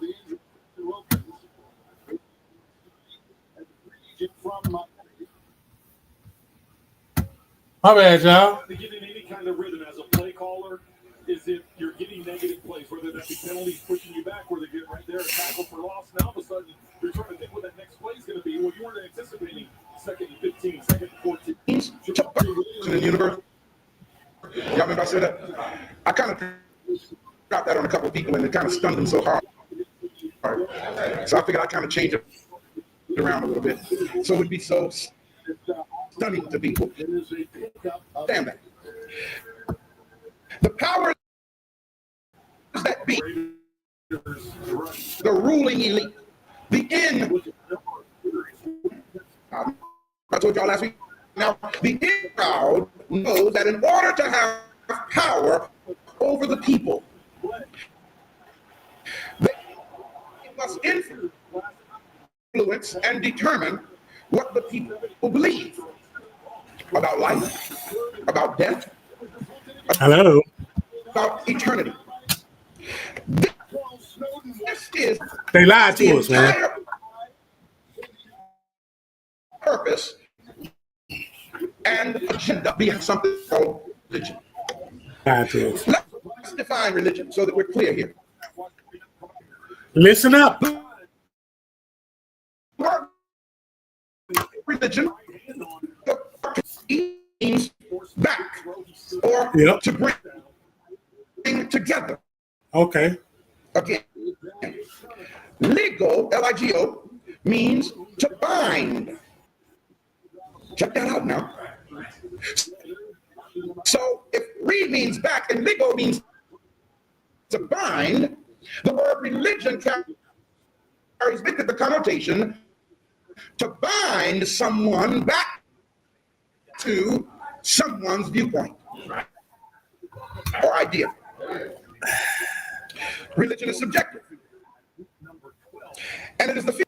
My bad, y'all. To get in any kind of rhythm as a play caller is if you're getting negative plays, whether that be penalties pushing you back, where they get right there, a tackle for loss. Now all of a sudden, you're trying to think what that next play is going to be. Well, you weren't anticipating second and 15, second and 14. In the universe. Y'all remember I said that? I kind of dropped that on a couple of people, and it kind of stunned them so hard. So I figured I'd kind of change it around a little bit, so it would be so stunning to people. Damn that. The powers that be, the ruling elite, the end. I told y'all last week. Now, the in crowd knows that in order to have power over the people, they must influence and determine what the people believe about life, about death, Hello. about eternity. This is They lied the to us, man. entire purpose and agenda behind something called religion. Lied to us. Let's define religion so that we're clear here. Listen up. Religion means back or Yep. to bring together. Okay. Again, ligo, L-I-G-O, means to bind. Check that out now. So if re means back and ligo means to bind, the word religion carries with it the connotation to bind someone back to someone's viewpoint or idea. Religion is subjective. And it is the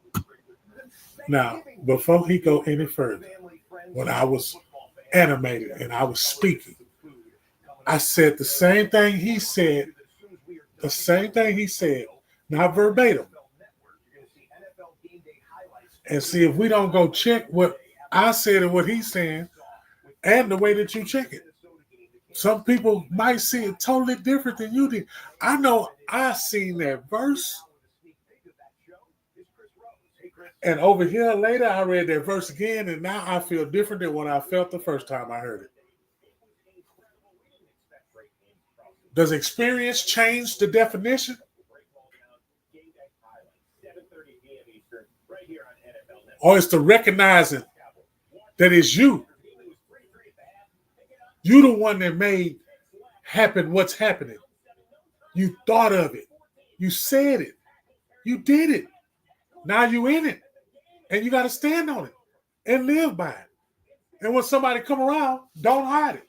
Now, before he go any further, when I was animated and I was speaking, I said the same thing he said. The same thing he said, not verbatim. And see if we don't go check what I said and what he's saying and the way that you check it. Some people might see it totally different than you did. I know I seen that verse. And over here later, I read that verse again, and now I feel different than what I felt the first time I heard it. Does experience change the definition? Or it's the recognizing that it's you. You the one that made happen what's happening. You thought of it. You said it. You did it. Now you in it. And you got to stand on it and live by it. And when somebody come around, don't hide it.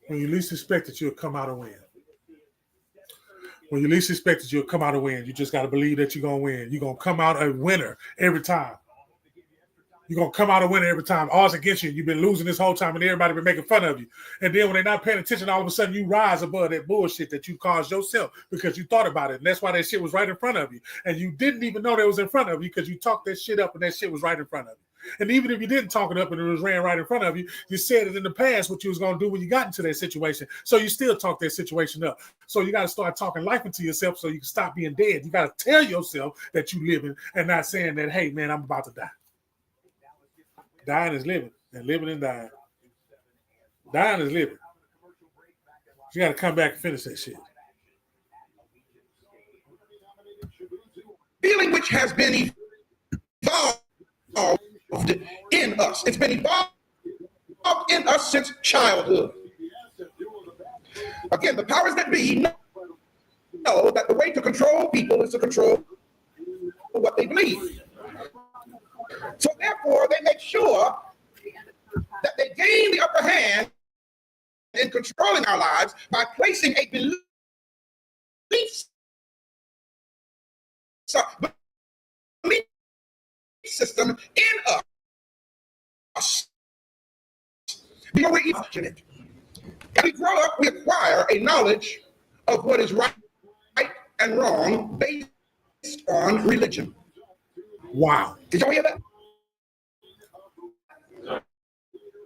When you least expect it, you'll come out and win. When you least expect it, you'll come out and win. You just got to believe that you're going to win. You're going to come out a winner every time. You're going to come out a winner every time. Odds against you. You've been losing this whole time and everybody been making fun of you. And then when they're not paying attention, all of a sudden you rise above that bullshit that you caused yourself because you thought about it. And that's why that shit was right in front of you. And you didn't even know that was in front of you because you talked that shit up and that shit was right in front of you. And even if you didn't talk it up and it was ran right in front of you, you said it in the past what you was going to do when you got into that situation. So you still talk that situation up. So you got to start talking life into yourself so you can stop being dead. You got to tell yourself that you living and not saying that, hey, man, I'm about to die. Dying is living, and living and dying. Dying is living. You got to come back and finish that shit. feeling which has been evolved in us. It's been evolved in us since childhood. Again, the powers that be know that the way to control people is to control what they believe. So therefore, they make sure that they gain the upper hand in controlling our lives by placing a belief system in us. Before we even mention it. As we grow up, we acquire a knowledge of what is right and wrong based on religion. Wow. Did y'all hear that?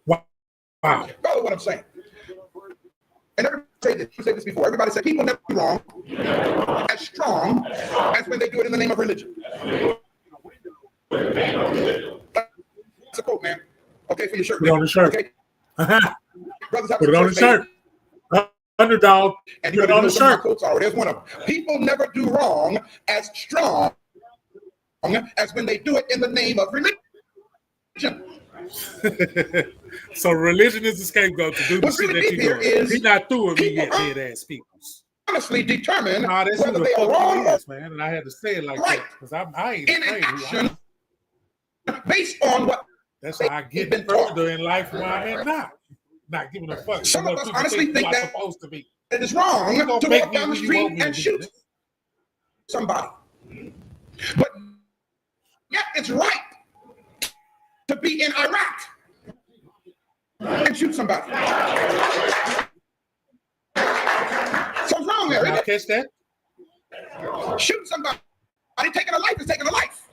Wow. Follow what I'm saying. And everybody say this before. Everybody said people never do wrong as strong as when they do it in the name of religion. That's a quote, man. Okay, for your shirt. Put it on the shirt. Okay. Brothers have Put it on the shirt. Underdog. And Put it on the shirt. Quotes are. There's one of them. People never do wrong as strong as when they do it in the name of religion. So religion is the scapegoat to do the shit that you do. He's not through with me yet, dead ass people. honestly determine Nah, that's who whether the they are fuck wrong he or is, man. And I had to say it like right that because I ain't in an afraid. action based on what That's how I they've get been taught. further in life where I'm at now. Not giving a fuck Some of what us people honestly think who think I'm that supposed to be. it is wrong You gonna to make walk me down the who you want street me to and be. shoot somebody. But yet it's right to be in Iraq and shoot somebody. Something's wrong there, Now isn't catch that? it? Shoot somebody. Taking a life is taking a life.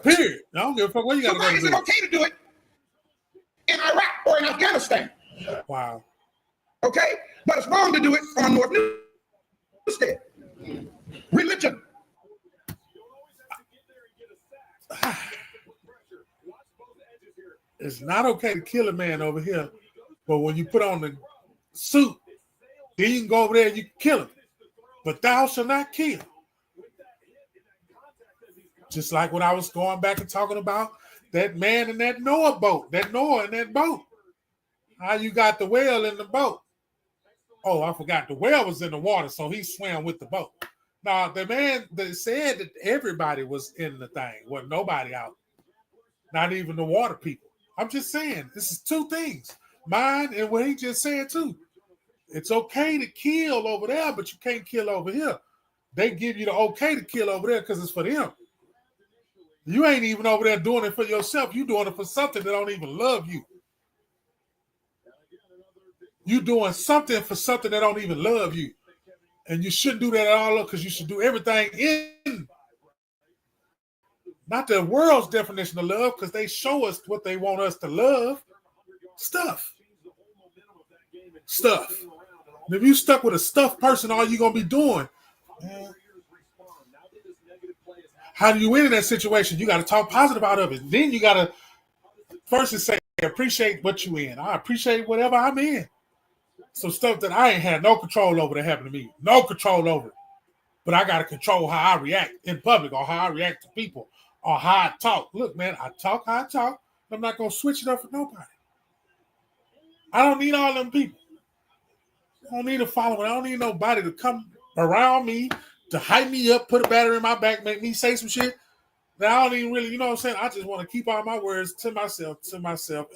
Period. I don't give a fuck what you So got to why go is it do. okay to do it in Iraq or in Afghanistan? Wow. Okay? But it's wrong to do it on North Newstead. Religion. It's not okay to kill a man over here, but when you put on the suit, then you can go over there and you can kill him. But thou shalt not kill. Just like when I was going back and talking about that man in that Noah boat, that Noah in that boat. How you got the whale in the boat? Oh, I forgot the whale was in the water, so he swam with the boat. Now, the man that said that everybody was in the thing, wasn't nobody out, not even the water people. I'm just saying, this is two things. Mine and what he just said too. It's okay to kill over there, but you can't kill over here. They give you the okay to kill over there because it's for them. You ain't even over there doing it for yourself. You doing it for something that don't even love you. You doing something for something that don't even love you. And you shouldn't do that at all because you should do everything in not the world's definition of love because they show us what they want us to love. Stuff. And if you stuck with a stuffed person, all you're going to be doing, how do you win in that situation? You got to talk positive out of it. Then you got to first say, appreciate what you in. I appreciate whatever I'm in. Some stuff that I ain't had no control over that happened to me. No control over it. But I got to control how I react in public or how I react to people or how I talk. Look, man, I talk how I talk. I'm not going to switch it up for nobody. I don't need all them people. I don't need a following. I don't need nobody to come around me to hype me up, put a battery in my back, make me say some shit that I don't even really, you know what I'm saying? I just want to keep all my words to myself,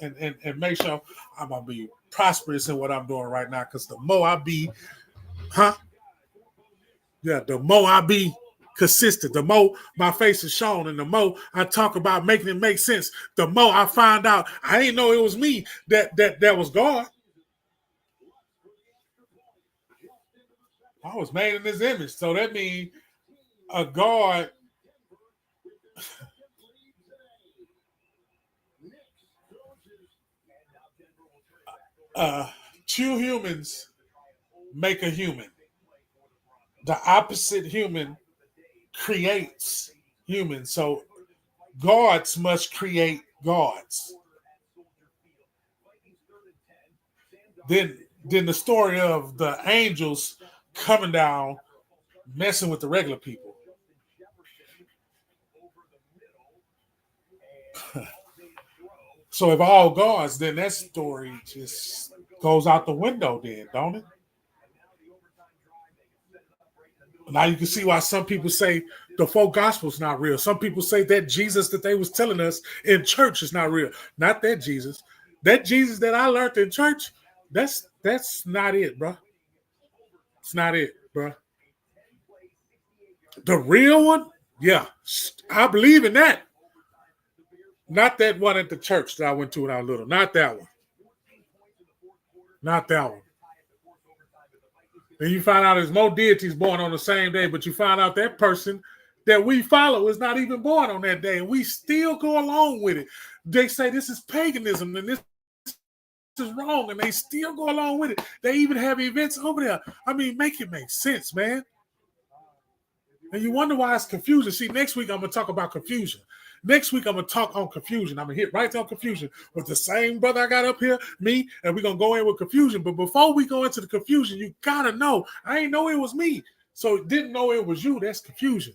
and make sure I'm going to be prosperous in what I'm doing right now. Because the more I be, the more I be consistent, the more my face is shown, and the more I talk about making it make sense, the more I find out I didn't know it was me that was God. I was made in His image, so that means a God. Two humans make a human. The opposite human creates humans. So gods must create gods. Then the story of the angels coming down, messing with the regular people. So if all gods, then that story just goes out the window then, don't it? Now you can see why some people say the four gospels not real. Some people say that Jesus that they was telling us in church is not real. Not that Jesus. That Jesus that I learned in church, that's not it, bro. It's not it, bro. The real one, yeah, I believe in that. Not that one at the church that I went to when I was little. Not that one. Not that one. Then you find out there's more deities born on the same day, but you find out that person that we follow is not even born on that day, and we still go along with it. They say this is paganism and this is wrong, and they still go along with it. They even have events over there. I mean, make it make sense, man. And you wonder why it's confusion. See, next week I'm going to talk about confusion. Next week I'm going to talk on confusion. I'm going to hit right on confusion with the same brother I got up here, me, and we're going to go in with confusion. But before we go into the confusion, you got to know, I ain't know it was me. So didn't know it was you. That's confusion.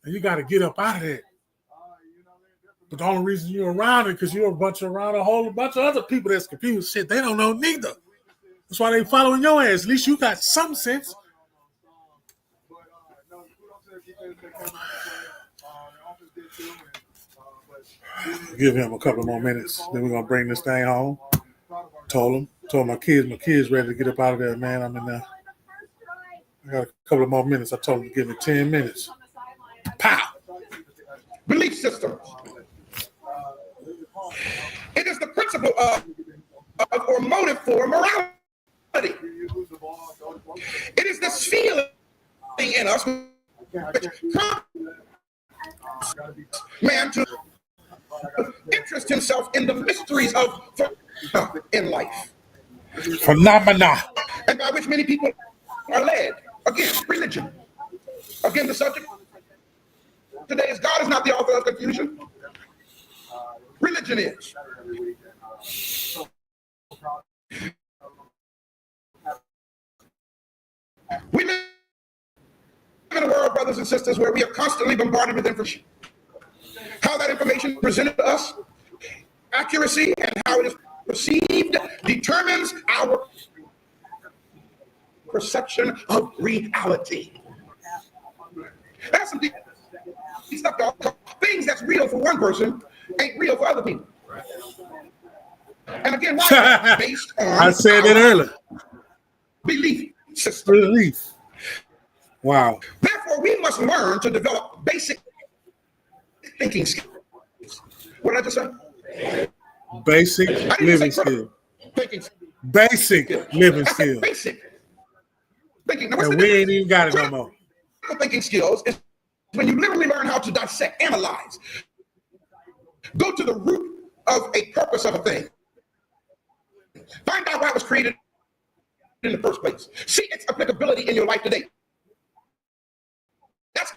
And you got to get up out of that. But the only reason you're around it because you're around a whole bunch of other people that's confused. Shit, they don't know neither. That's why they following your ass. At least you got some sense. Give him a couple more minutes. Then we're gonna bring this thing home. Told my kids ready to get up out of there, man. I'm in there. I got a couple of more minutes. I told them to give me 10 minutes. Pow! Belief system. It is the principle of or motive for morality. It is this feeling in us which prompts man to interest himself in the mysteries of in life. Phenomena. And by which many people are led. Again, religion. Again, the subject today is God is not the author of confusion. Religion is. We live in a world, brothers and sisters, where we are constantly bombarded with information. How that information is presented to us, accuracy, and how it is perceived determines our perception of reality. That's some deep stuff, y'all. Things that's real for one person ain't real for other people. And again, why? Based on I said it earlier. Belief system. Belief. Wow. Therefore, we must learn to develop basic thinking skills. What did I just say? Basic living skills. Basic living skills. Basic thinking. Now, and we ain't even got it no more. Thinking skills is when you literally learn how to dissect, analyze, go to the root of a purpose of a thing, find out why it was created in the first place, see its applicability in your life today. That's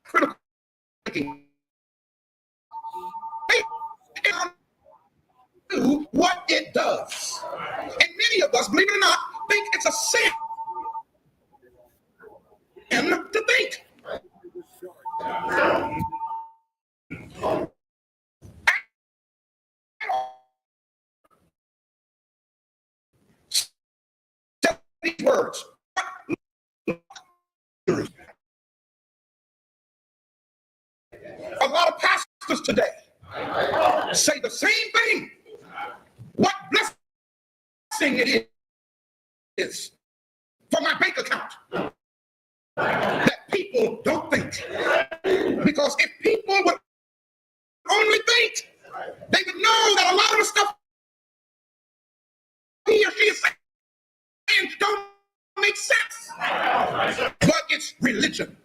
critical thinking. Do what it does. And many of us, believe it or not, think it's a sin to think. These words. A lot of pastors today say the same thing. What blessing it is for my bank account that people don't think. Because if people would only think, they would know that a lot of the stuff he or she is saying don't make sense. But it's religion.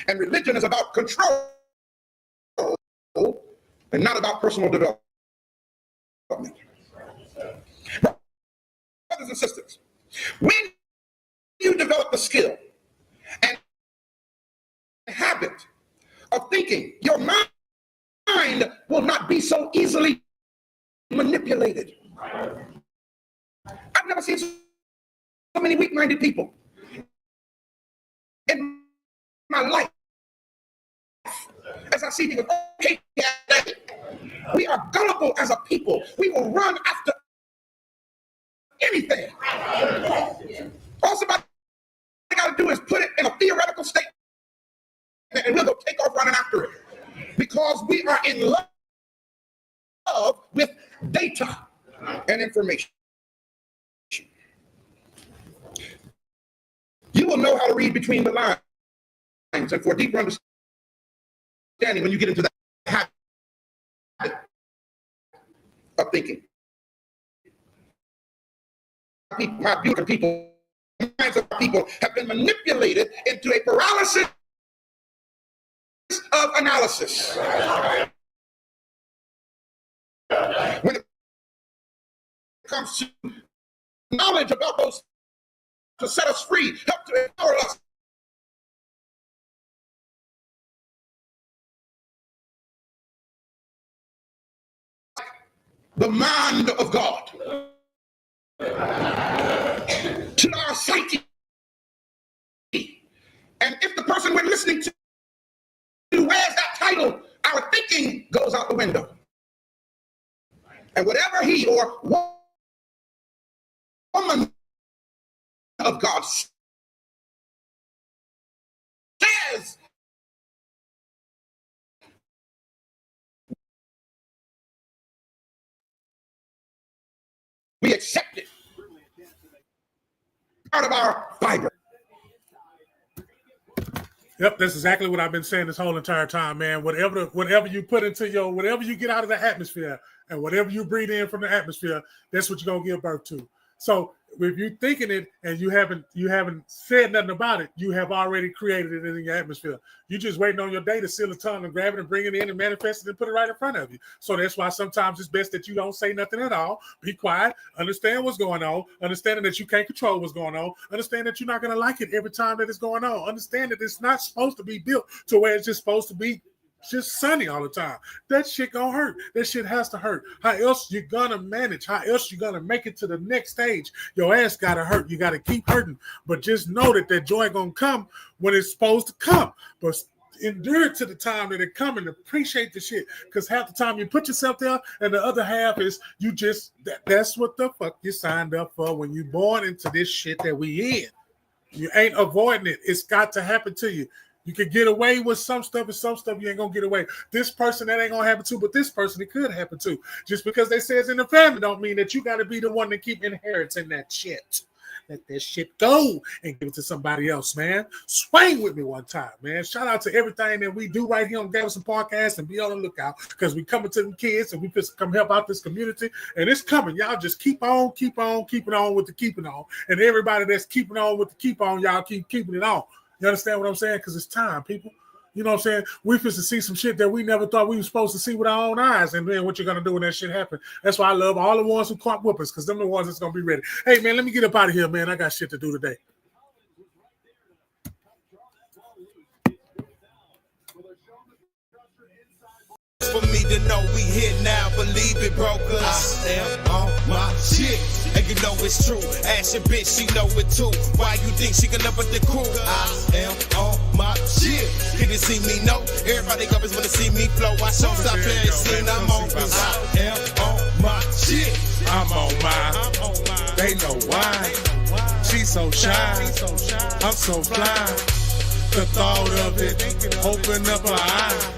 And religion is about control and not about personal development. Brothers and sisters, when you develop the skill and habit of thinking, your mind will not be so easily manipulated. I've never seen so many weak-minded people in my life as I see people. Okay, we are gullible as a people. We will run after anything. All somebody got to do is put it in a theoretical state, and we'll go take off running after it, because we are in love with data and information. You will know how to read between the lines, and for deeper understanding when you get into that habit of thinking. My beautiful people, minds of people have been manipulated into a paralysis of analysis. When it comes to knowledge about those to set us free, help to empower us. The mind of God to our psyche. And if the person we're listening to wears that title, our thinking goes out the window. And whatever he or woman of God be accepted. Part of our fiber. Yep, that's exactly what I've been saying this whole entire time, man. Whatever you put into whatever you get out of the atmosphere and whatever you breathe in from the atmosphere, that's what you're gonna give birth to. So if you're thinking it and you haven't said nothing about it, you have already created it in your atmosphere. You're just waiting on your day to seal the tongue and grab it and bring it in and manifest it and put it right in front of you. So that's why sometimes it's best that you don't say nothing at all. Be quiet, understand what's going on, understanding that you can't control what's going on, understand that you're not going to like it every time that it's going on, understand that it's not supposed to be built to where it's just supposed to be just sunny all the time. That shit gonna hurt. That shit has to hurt. How else you gonna manage? How else you gonna make it to the next stage? Your ass gotta hurt. You gotta keep hurting. But just know that joy gonna come when it's supposed to come. But endure to the time that it come and appreciate the shit. Because half the time you put yourself there, and the other half is you just that's what the fuck you signed up for when you born into this shit that we in. You ain't avoiding it. It's got to happen to you. You can get away with some stuff, and some stuff you ain't gonna get away. This person that ain't gonna happen to, but this person it could happen to. Just because they say it's in the family don't mean that you got to be the one to keep inheriting that shit. Let that shit go and give it to somebody else, man. Swing with me one time, man. Shout out to everything that we do right here on Galveston Podcast, and be on the lookout because we coming to the kids and we just come help out this community, and it's coming. Y'all just keep on keeping on with the keeping on, and everybody that's keeping on with the keep on, y'all keep keeping it on. You understand what I'm saying? Because it's time, people. You know what I'm saying? We supposed to see some shit that we never thought we were supposed to see with our own eyes. And then what you're going to do when that shit happen. That's why I love all the ones who caught whoopers, because them the ones that's going to be ready. Hey, man, let me get up out of here, man. I got shit to do today. For me to know we here now, believe it, brokers. I am on my shit, and you know it's true. Ask your bitch, she know it too. Why you think she can up with the crew? I am on my shit. Can you see me? No. Everybody always wanna see me flow. I show stop every scene I'm on, cause I am on my shit. I'm on mine. They know why. She's so shy. I'm so fly. The thought of it open up her eye.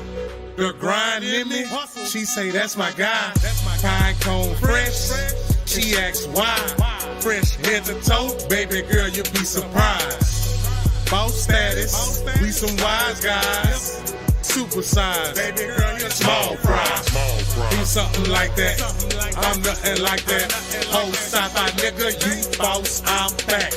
The grind in me, she say that's my guy. Pine cone fresh, she asks why. Fresh head to toe, baby girl, you'll be surprised. Boss status, we some wise guys. Super size, baby girl, you're small fry. Do something like that, I'm nothing like that. Whole sci-fi nigga, you boss, I'm back.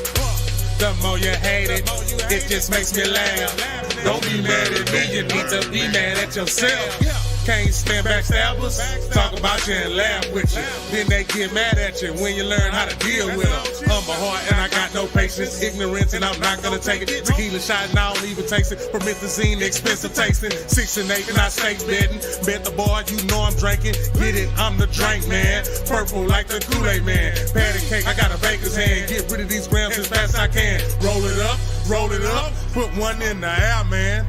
The more you hate it just makes me laugh. Don't be mad at me, you need to be mad at yourself. Can't stand backstabbers, talk about you and laugh with you. Then they get mad at you when you learn how to deal with them. Humble heart and I got no patience, ignorance and I'm not gonna take it. Tequila shot and I don't even taste it. Promethazine, expensive tasting. 6 and 8 and I stay betting. Bet the boy, you know I'm drinking. Get it, I'm the drink man. Purple like the Kool-Aid man. Patty cake, I got a baker's hand. Get rid of these grams as fast as I can. Roll it up, put one in the air, man.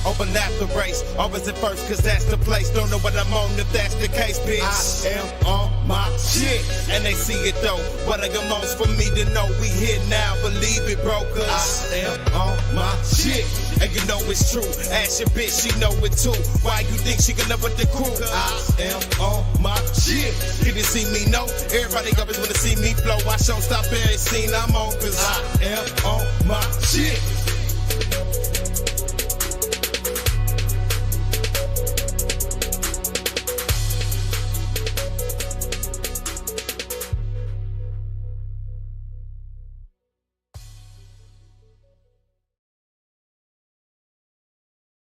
Open up the race, always at first, cause that's the place. Don't know what I'm on if that's the case, bitch. I am on my shit, and they see it though. What I got most for me to know, we here now, believe it, brokers. I am on my shit, and you know it's true. Ask your bitch, she know it too. Why you think she can up with the crew? I am on my shit. Can you see me? No. Everybody always wanna see me flow. I show stop every scene I'm on, cause I am on my